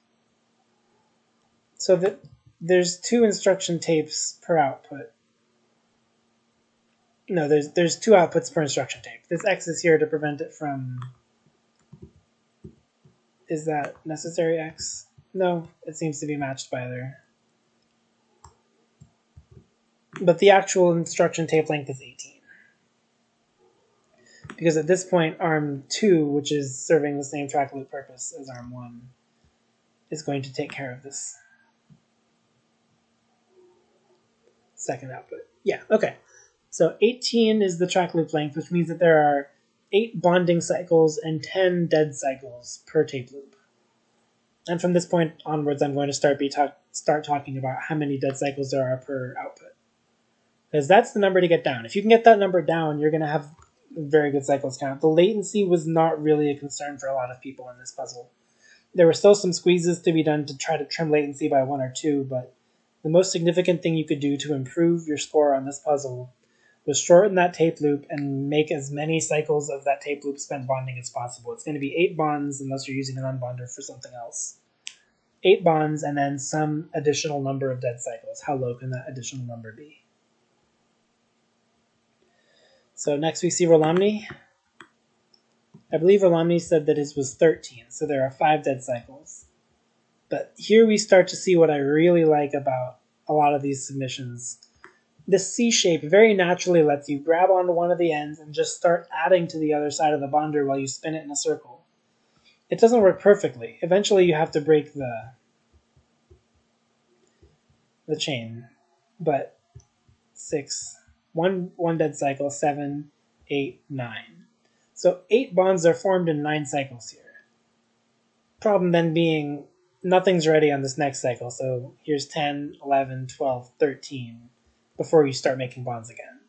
So there's 2 instruction tapes per output. No, there's 2 outputs per instruction tape. This X is here to prevent it from... Is that necessary X? No, it seems to be matched by there. But the actual instruction tape length is 18. Because at this point, ARM 2, which is serving the same track loop purpose as ARM 1, is going to take care of this second output. Yeah, okay. So 18 is the track loop length, which means that there are 8 bonding cycles and 10 dead cycles per tape loop. And from this point onwards, I'm going to start talking about how many dead cycles there are per output. Because that's the number to get down. If you can get that number down, you're going to have a very good cycles count. The latency was not really a concern for a lot of people in this puzzle. There were still some squeezes to be done to try to trim latency by 1 or 2, but the most significant thing you could do to improve your score on this puzzle was shorten that tape loop and make as many cycles of that tape loop spent bonding as possible. It's going to be 8 bonds unless you're using an unbonder for something else. 8 bonds and then some additional number of dead cycles. How low can that additional number be? So next we see Rolomny. I believe Rolomny said that his was 13, so there are 5 dead cycles. But here we start to see what I really like about a lot of these submissions. This C shape very naturally lets you grab onto one of the ends and just start adding to the other side of the bonder while you spin it in a circle. It doesn't work perfectly. Eventually you have to break the chain. But 6, one dead cycle, 7, 8, 9. So 8 bonds are formed in 9 cycles here. Problem then being nothing's ready on this next cycle, so here's 10, 11, 12, 13 before you start making bonds again.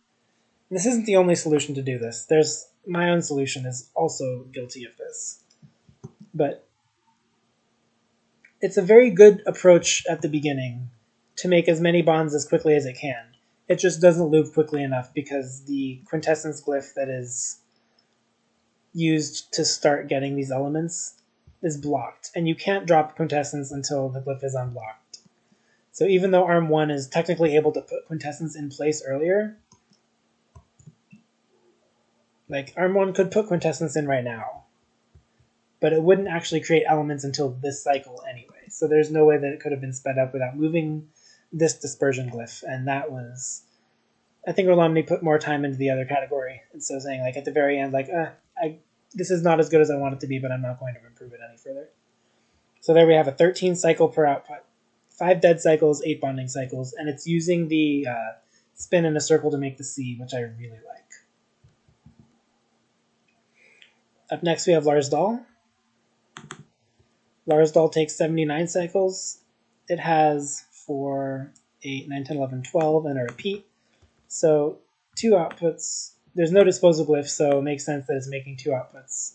And this isn't the only solution to do this. There's my own solution is also guilty of this. But it's a very good approach at the beginning to make as many bonds as quickly as it can. It just doesn't loop quickly enough because the quintessence glyph that is used to start getting these elements is blocked, and you can't drop quintessence until the glyph is unblocked. So even though ARM 1 is technically able to put quintessence in place earlier, like ARM 1 could put quintessence in right now, but it wouldn't actually create elements until this cycle anyway. So there's no way that it could have been sped up without moving this dispersion glyph, and that was... I think Rolomny put more time into the other category, and so saying like at the very end, like, this is not as good as I want it to be, but I'm not going to improve it any further. So there we have a 13 cycle per output, 5 dead cycles, 8 bonding cycles, and it's using the spin in a circle to make the C, which I really like. Up next we have Larsdahl. Larsdahl takes 79 cycles. It has 4, 8, 9, 10, 11, 12, and a repeat. So 2 outputs. There's no disposal glyph, so it makes sense that it's making 2 outputs.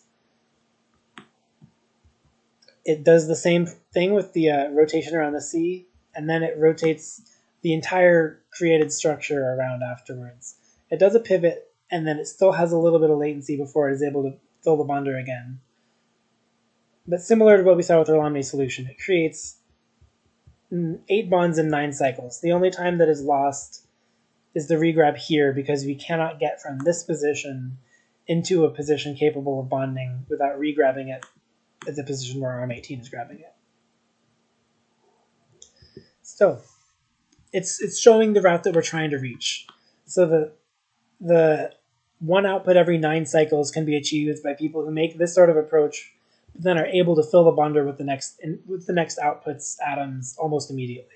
It does the same thing with the rotation around the C, and then it rotates the entire created structure around afterwards. It does a pivot, and then it still has a little bit of latency before it is able to fill the bonder again. But similar to what we saw with Rolomny's solution, it creates 8 bonds in 9 cycles. The only time that is lost is the regrab here, because we cannot get from this position into a position capable of bonding without regrabbing it at the position where ARM18 is grabbing it. So it's showing the route that we're trying to reach. So the 1 output every 9 cycles can be achieved by people who make this sort of approach, but then are able to fill the bonder with the next output's atoms almost immediately.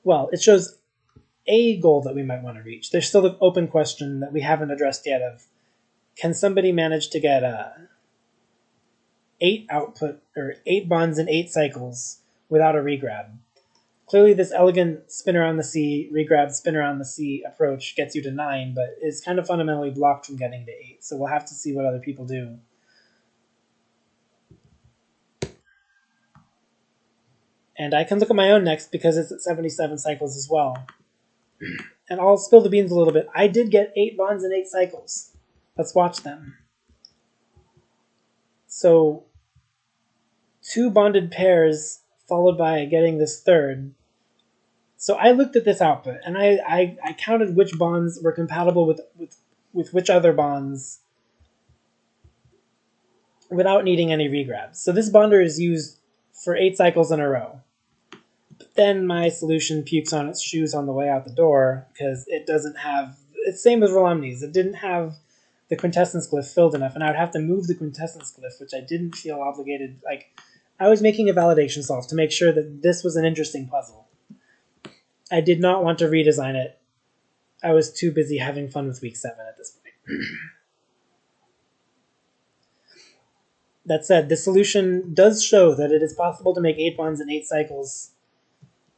Well, it shows a goal that we might want to reach. There's still the open question that we haven't addressed yet of, can somebody manage to get 8 output or 8 bonds in 8 cycles without a regrab? Clearly this elegant spin around the C, regrab, spin around the C approach gets you to 9, but is kind of fundamentally blocked from getting to 8. So we'll have to see what other people do. And I can look at my own next because it's at 77 cycles as well. And I'll spill the beans a little bit. I did get 8 bonds in 8 cycles. Let's watch them. So 2 bonded pairs followed by getting this third. So I looked at this output and I counted which bonds were compatible with which other bonds without needing any regrabs. So this bonder is used for 8 cycles in a row. But then my solution pukes on its shoes on the way out the door because it doesn't have, it's same as Rolomni's, it didn't have the quintessence glyph filled enough, and I would have to move the quintessence glyph, which I didn't feel obligated, like, I was making a validation solve to make sure that this was an interesting puzzle. I did not want to redesign it. I was too busy having fun with week 7 at this point. That said, the solution does show that it is possible to make 8 bonds in 8 cycles,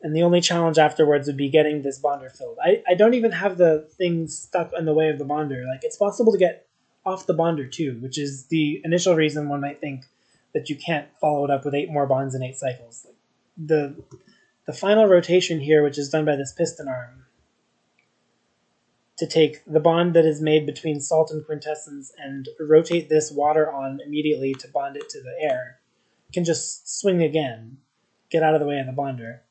and the only challenge afterwards would be getting this bonder filled. I don't even have the thing stuck in the way of the bonder. Like, it's possible to get off the bonder too, which is the initial reason one might think that you can't follow it up with 8 more bonds in 8 cycles. Like, the final rotation here, which is done by this piston arm, to take the bond that is made between salt and quintessence and rotate this water on immediately to bond it to the air, can just swing again, get out of the way of the bonder.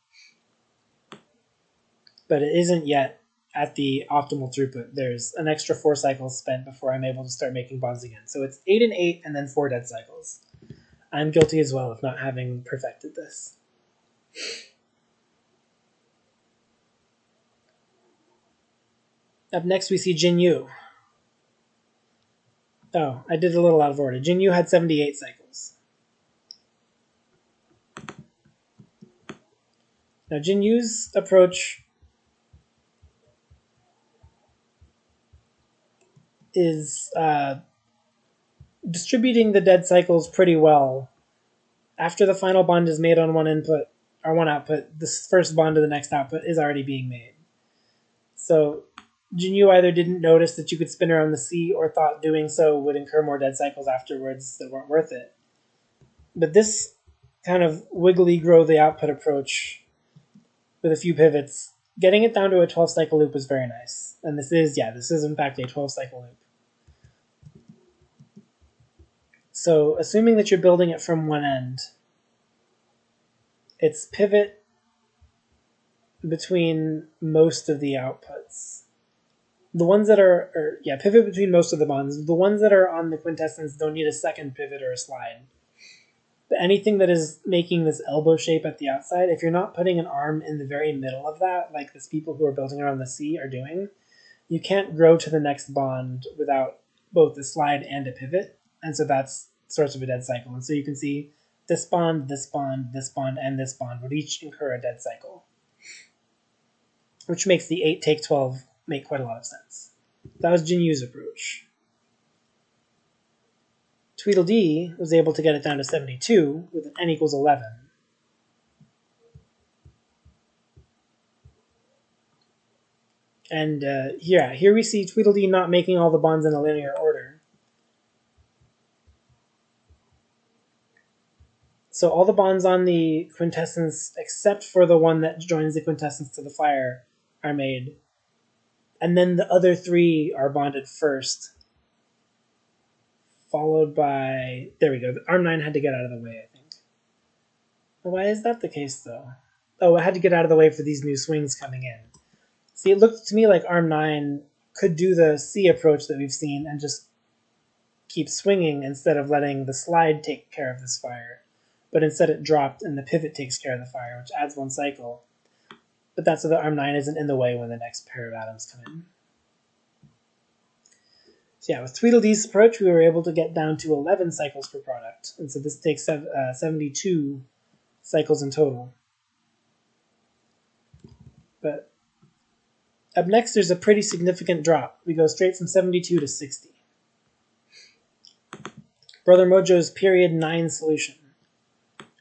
But it isn't yet at the optimal throughput. There's an extra 4 cycles spent before I'm able to start making bonds again. So it's 8 and 8 and then 4 dead cycles. I'm guilty as well of not having perfected this. Up next we see Jinyu. Oh, I did a little out of order. Jinyu had 78 cycles. Now Jinyu's approach is distributing the dead cycles pretty well. After the final bond is made on one input, or one output, this first bond to the next output is already being made. So Jinyu either didn't notice that you could spin around the C or thought doing so would incur more dead cycles afterwards that weren't worth it. But this kind of wiggly grow the output approach with a few pivots, getting it down to a 12 cycle loop was very nice. And this is in fact a 12 cycle loop. So assuming that you're building it from one end, it's pivot between most of the outputs. The ones that pivot between most of the bonds. The ones that are on the quintessence don't need a second pivot or a slide. But anything that is making this elbow shape at the outside, if you're not putting an arm in the very middle of that, like these people who are building around the C are doing, you can't grow to the next bond without both a slide and a pivot. And so that's source of a dead cycle. And so you can see this bond, this bond, this bond, and this bond would each incur a dead cycle, which makes the 8 take 12 make quite a lot of sense. That was Jinyu's approach. Tweedledee was able to get it down to 72 with an n equals 11. And here we see Tweedledee not making all the bonds in a linear order. So all the bonds on the quintessence, except for the one that joins the quintessence to the fire, are made. And then the other 3 are bonded first. Followed by, there we go, arm 9 had to get out of the way, I think. Why is that the case, though? Oh, it had to get out of the way for these new swings coming in. See, it looked to me like arm 9 could do the C approach that we've seen and just keep swinging instead of letting the slide take care of this fire. But instead it dropped and the pivot takes care of the fire, which adds 1 cycle. But that's so that arm 9 isn't in the way when the next pair of atoms come in. So yeah, with Tweedledee's approach, we were able to get down to 11 cycles per product. And so this takes 72 cycles in total. But up next, there's a pretty significant drop. We go straight from 72 to 60. Brother Mojo's period 9 solution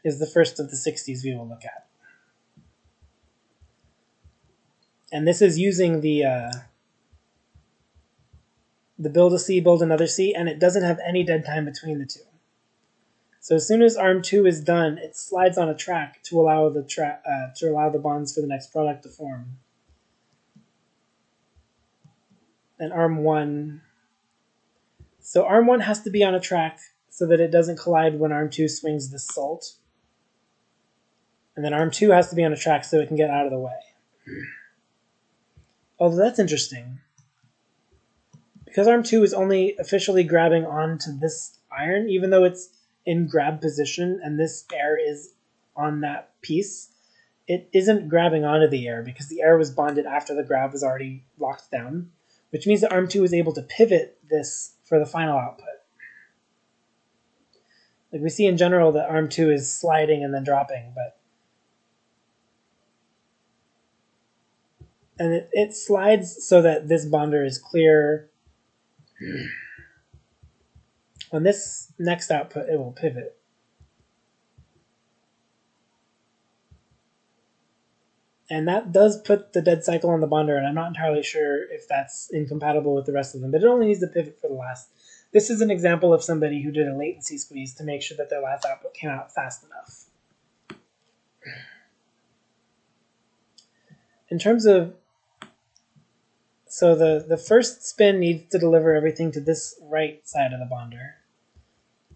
is the first of the 60s we will look at. And this is using the build a C, build another C, and it doesn't have any dead time between the two. So as soon as arm 2 is done, it slides on a track to allow the bonds for the next product to form. and arm 1. So arm 1 has to be on a track so that it doesn't collide when arm 2 swings the salt. And then arm 2 has to be on a track so it can get out of the way. Although that's interesting. Because arm 2 is only officially grabbing onto this iron, even though it's in grab position and this air is on that piece, it isn't grabbing onto the air because the air was bonded after the grab was already locked down, which means that arm 2 is able to pivot this for the final output. Like we see in general that arm 2 is sliding and then dropping, and it slides so that this bonder is clear. On this next output, it will pivot. And that does put the dead cycle on the bonder, and I'm not entirely sure if that's incompatible with the rest of them, but it only needs to pivot for the last. This is an example of somebody who did a latency squeeze to make sure that their last output came out fast enough. In terms of, so the first spin needs to deliver everything to this right side of the bonder.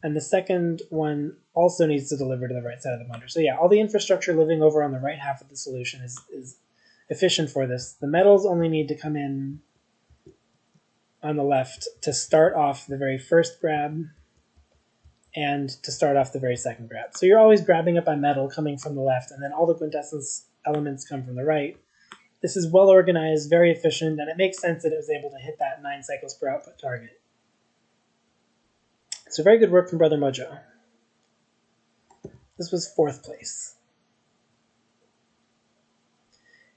And the second one also needs to deliver to the right side of the bonder. So yeah, all the infrastructure living over on the right half of the solution is efficient for this. The metals only need to come in on the left to start off the very first grab and to start off the very second grab. So you're always grabbing up a metal coming from the left, and then all the quintessence elements come from the right. This is well organized, very efficient, and it makes sense that it was able to hit that 9 cycles per output target. So very good work from Brother Mojo. This was 4th place.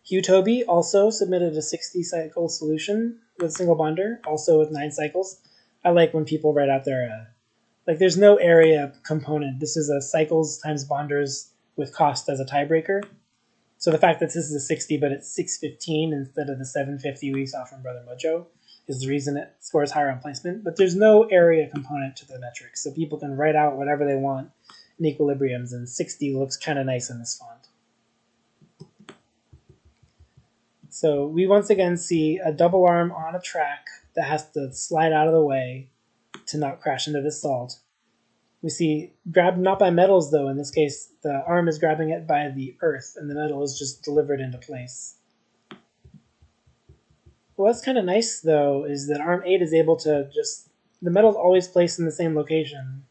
Hugh Toby also submitted a 60 cycle solution with single bonder, also with 9 cycles. I like when people write out their, like there's no area component. This is a cycles times bonders with cost as a tiebreaker. So the fact that this is a 60 but it's 615 instead of the 750 we saw from Brother Mojo is the reason it scores higher on placement. But there's no area component to the metrics, so people can write out whatever they want in equilibriums, and 60 looks kind of nice in this font. So we once again see a double arm on a track that has to slide out of the way to not crash into the salt. We see grabbed not by metals though, in this case the arm is grabbing it by the earth and the metal is just delivered into place. What's kind of nice though is that arm 8 is able to just, the metal's always placed in the same location.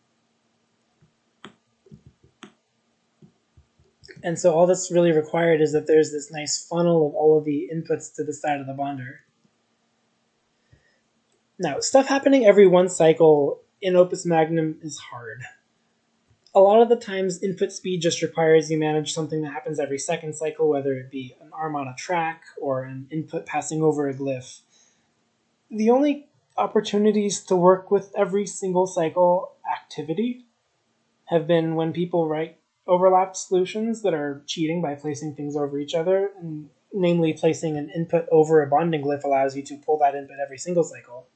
And so all that's really required is that there's this nice funnel of all of the inputs to the side of the bonder. Now, stuff happening every 1 cycle in Opus Magnum is hard. A lot of the times input speed just requires you manage something that happens every 2nd cycle, whether it be an arm on a track or an input passing over a glyph. The only opportunities to work with every single cycle activity have been when people write overlapped solutions that are cheating by placing things over each other, and namely placing an input over a bonding glyph allows you to pull that input every single cycle.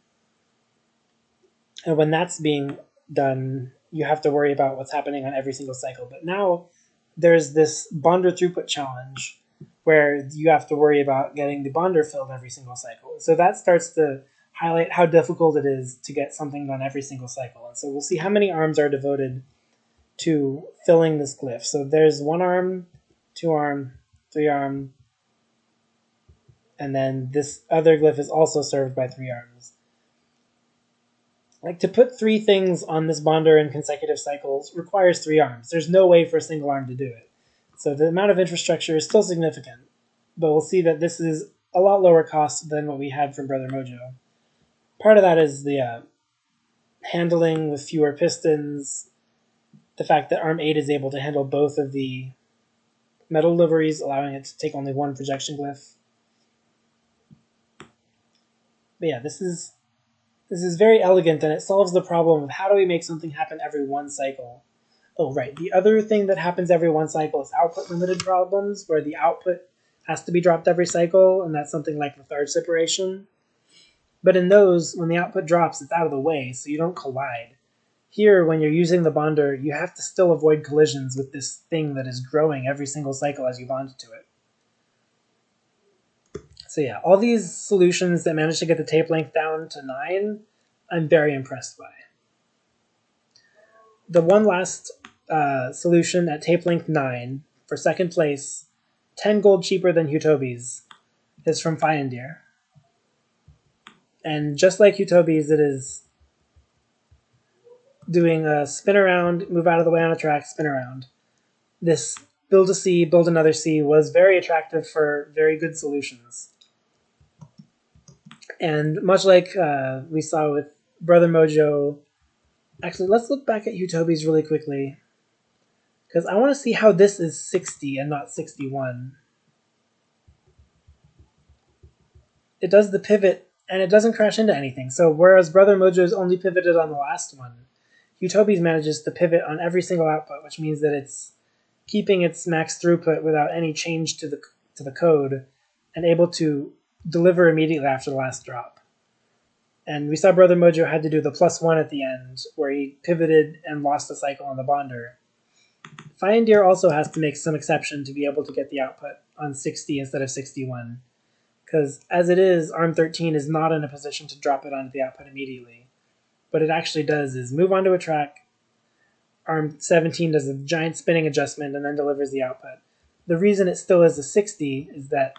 And when that's being done, you have to worry about what's happening on every single cycle. But now there's this bonder throughput challenge where you have to worry about getting the bonder filled every single cycle. So that starts to highlight how difficult it is to get something done every single cycle. And so we'll see how many arms are devoted to filling this glyph. So there's 1 arm, 2 arm, 3 arm, and then this other glyph is also served by 3 arms. Like, to put 3 things on this bonder in consecutive cycles requires 3 arms. There's no way for a single arm to do it. So the amount of infrastructure is still significant, but we'll see that this is a lot lower cost than what we had from Brother Mojo. Part of that is the handling with fewer pistons, the fact that arm 8 is able to handle both of the metal liveries, allowing it to take only 1 projection glyph. But yeah, this is very elegant, and it solves the problem of how do we make something happen every 1 cycle. Oh, right. The other thing that happens every 1 cycle is output limited problems, where the output has to be dropped every cycle, and that's something like Lethard separation. But in those, when the output drops, it's out of the way, so you don't collide. Here, when you're using the bonder, you have to still avoid collisions with this thing that is growing every single cycle as you bond to it. So yeah, all these solutions that manage to get the tape length down to 9, I'm very impressed by. The one last solution at tape length 9 for second place, 10 gold cheaper than Hutobi's, is from Fyendir. And just like Hutobi's, it is doing a spin around, move out of the way on a track, spin around. This build a C, build another C was very attractive for very good solutions. And much like we saw with Brother Mojo, actually, let's look back at Hutobi's really quickly, because I want to see how this is 60 and not 61. It does the pivot, and it doesn't crash into anything. So whereas Brother Mojo's only pivoted on the last one, Hutobi's manages to pivot on every single output, which means that it's keeping its max throughput without any change to the code, and able to deliver immediately after the last drop. And we saw Brother Mojo had to do the +1 at the end, where he pivoted and lost a cycle on the bonder. Fyendir also has to make some exception to be able to get the output on 60 instead of 61, because as it is, ARM13 is not in a position to drop it onto the output immediately. What it actually does is move onto a track, ARM17 does a giant spinning adjustment, and then delivers the output. The reason it still is a 60 is that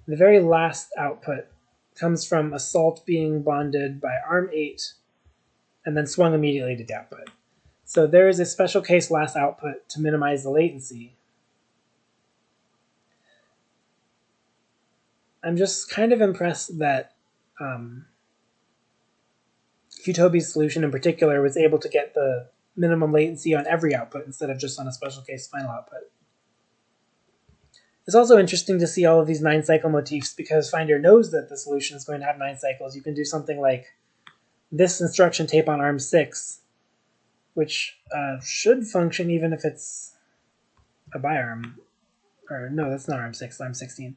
the very last output comes from a salt being bonded by ARM8 and then swung immediately to the output. So there is a special case last output to minimize the latency. I'm just kind of impressed that Hutobi's solution in particular was able to get the minimum latency on every output instead of just on a special case final output. It's also interesting to see all of these 9-cycle motifs because Finder knows that the solution is going to have 9 cycles. You can do something like this instruction tape on ARM6, which should function even if it's a bi-ARM. Or no, that's not ARM6, ARM16.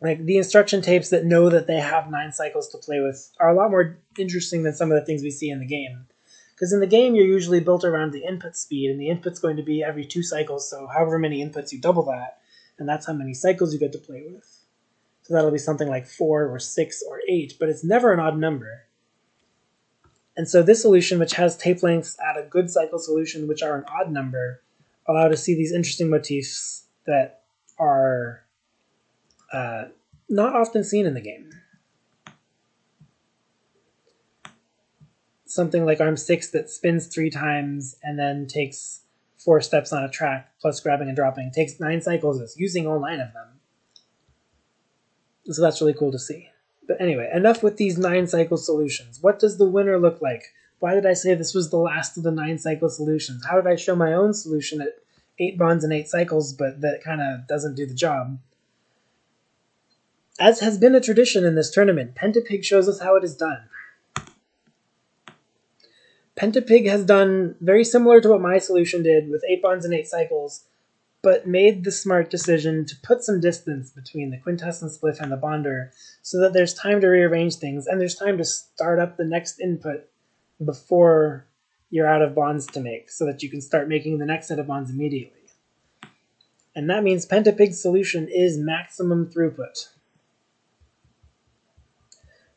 Like the instruction tapes that know that they have 9 cycles to play with are a lot more interesting than some of the things we see in the game. Because in the game, you're usually built around the input speed, and the input's going to be every 2 cycles, so however many inputs, you double that, and that's how many cycles you get to play with. So that'll be something like 4 or 6 or 8, but it's never an odd number. And so this solution, which has tape lengths at a good cycle solution, which are an odd number, allow to see these interesting motifs that are not often seen in the game. Something like ARM6 that spins 3 times and then takes 4 steps on a track, plus grabbing and dropping, takes 9 cycles, it's using all 9 of them. So that's really cool to see. But anyway, enough with these 9-cycle solutions. What does the winner look like? Why did I say this was the last of the 9-cycle solutions? How did I show my own solution at 8 bonds and 8 cycles, but that kind of doesn't do the job? As has been a tradition in this tournament, Pentapig shows us how it is done. Pentapig has done very similar to what my solution did with 8 bonds and 8 cycles, but made the smart decision to put some distance between the quintessence spliff and the bonder so that there's time to rearrange things and there's time to start up the next input before you're out of bonds to make so that you can start making the next set of bonds immediately. And that means Pentapig's solution is maximum throughput.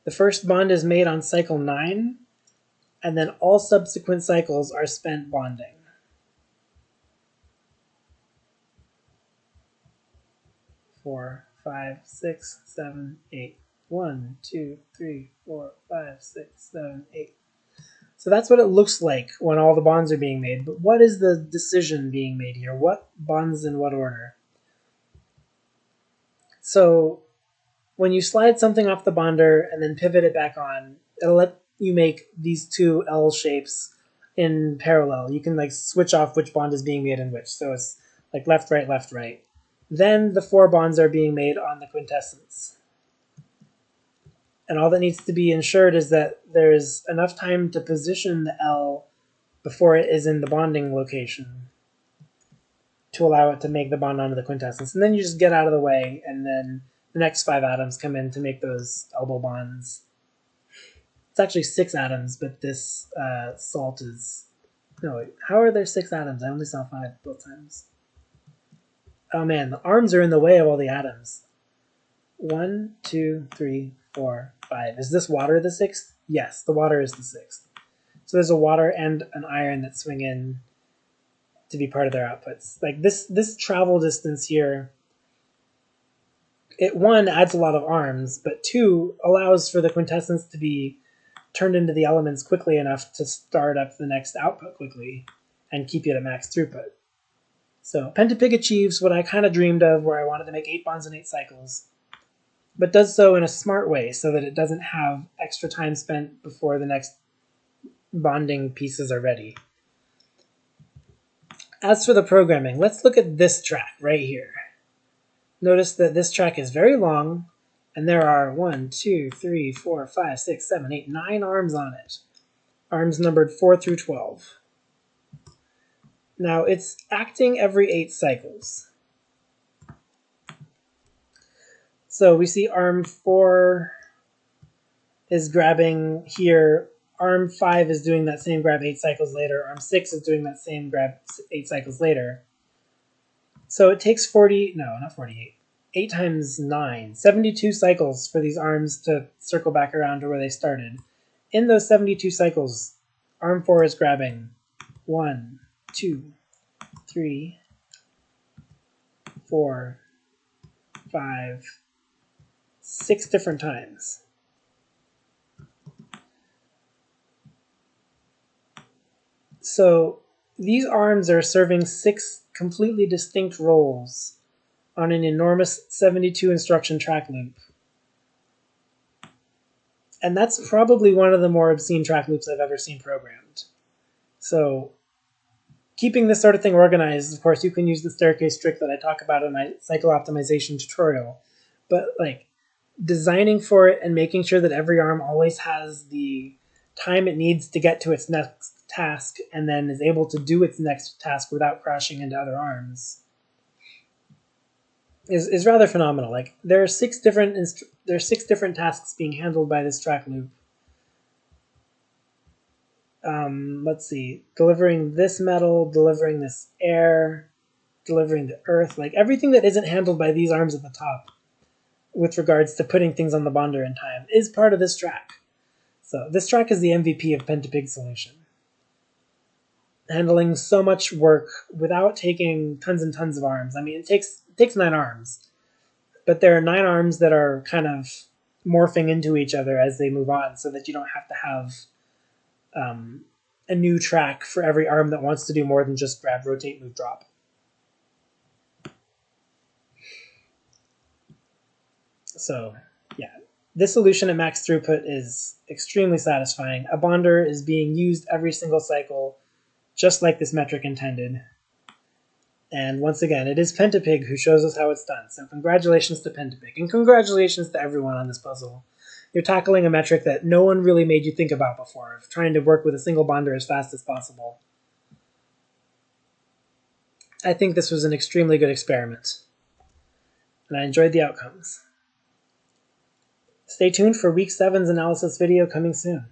The first bond is made on cycle 9, and then all subsequent cycles are spent bonding. Four, 5, 6, 7, 8. 1, 2, 3, 4, 5, 6, 7, 8. So that's what it looks like when all the bonds are being made. But what is the decision being made here? What bonds in what order? So when you slide something off the bonder and then pivot it back on, it'll let you make these 2 L shapes in parallel. You can like switch off which bond is being made in which. So it's like left, right, left, right. Then the 4 bonds are being made on the quintessence. And all that needs to be ensured is that there's enough time to position the L before it is in the bonding location to allow it to make the bond onto the quintessence. And then you just get out of the way, and then the next 5 atoms come in to make those elbow bonds. It's actually 6 atoms, but this salt is... No, wait, how are there 6 atoms? I only saw 5 both times. Oh man, the arms are in the way of all the atoms. 1, 2, 3, 4, 5. Is this water the sixth? Yes, the water is the sixth. So there's a water and an iron that swing in to be part of their outputs. Like this travel distance here, it one adds a lot of arms, but two allows for the quintessence to be turned into the elements quickly enough to start up the next output quickly and keep you at max throughput. So Pentapig achieves what I kind of dreamed of, where I wanted to make 8 bonds in 8 cycles, but does so in a smart way so that it doesn't have extra time spent before the next bonding pieces are ready. As for the programming, let's look at this track right here. Notice that this track is very long, and there are 1, 2, 3, 4, 5, 6, 7, 8, 9 arms on it. Arms numbered 4 through 12. Now, it's acting every 8 cycles. So we see arm 4 is grabbing here. Arm 5 is doing that same grab 8 cycles later. Arm 6 is doing that same grab 8 cycles later. So it takes 8 times 9, 72 cycles for these arms to circle back around to where they started. In those 72 cycles, arm 4 is grabbing 1, 2, 3, 4, 5, 6 different times. So these arms are serving 6 completely distinct roles on an enormous 72 instruction track loop. And that's probably one of the more obscene track loops I've ever seen programmed. So keeping this sort of thing organized, of course, you can use the staircase trick that I talk about in my cycle optimization tutorial. But like designing for it and making sure that every arm always has the time it needs to get to its next task and then is able to do its next task without crashing into other arms is rather phenomenal. Like there are 6 different tasks being handled by this track loop. Let's see, delivering this metal, delivering this air, delivering the earth, like everything that isn't handled by these arms at the top with regards to putting things on the bonder in time is part of this track. So this track is the MVP of Pentapig's solution. Handling so much work without taking tons and tons of arms. I mean, it takes 9 arms, but there are 9 arms that are kind of morphing into each other as they move on, so that you don't have to have a new track for every arm that wants to do more than just grab, rotate, move, drop. So yeah, this solution at max throughput is extremely satisfying. A bonder is being used every single cycle, just like this metric intended. And once again, it is Pentapig who shows us how it's done. So congratulations to Pentapig, and congratulations to everyone on this puzzle. You're tackling a metric that no one really made you think about before, of trying to work with a single bonder as fast as possible. I think this was an extremely good experiment, and I enjoyed the outcomes. Stay tuned for Week 7's analysis video coming soon.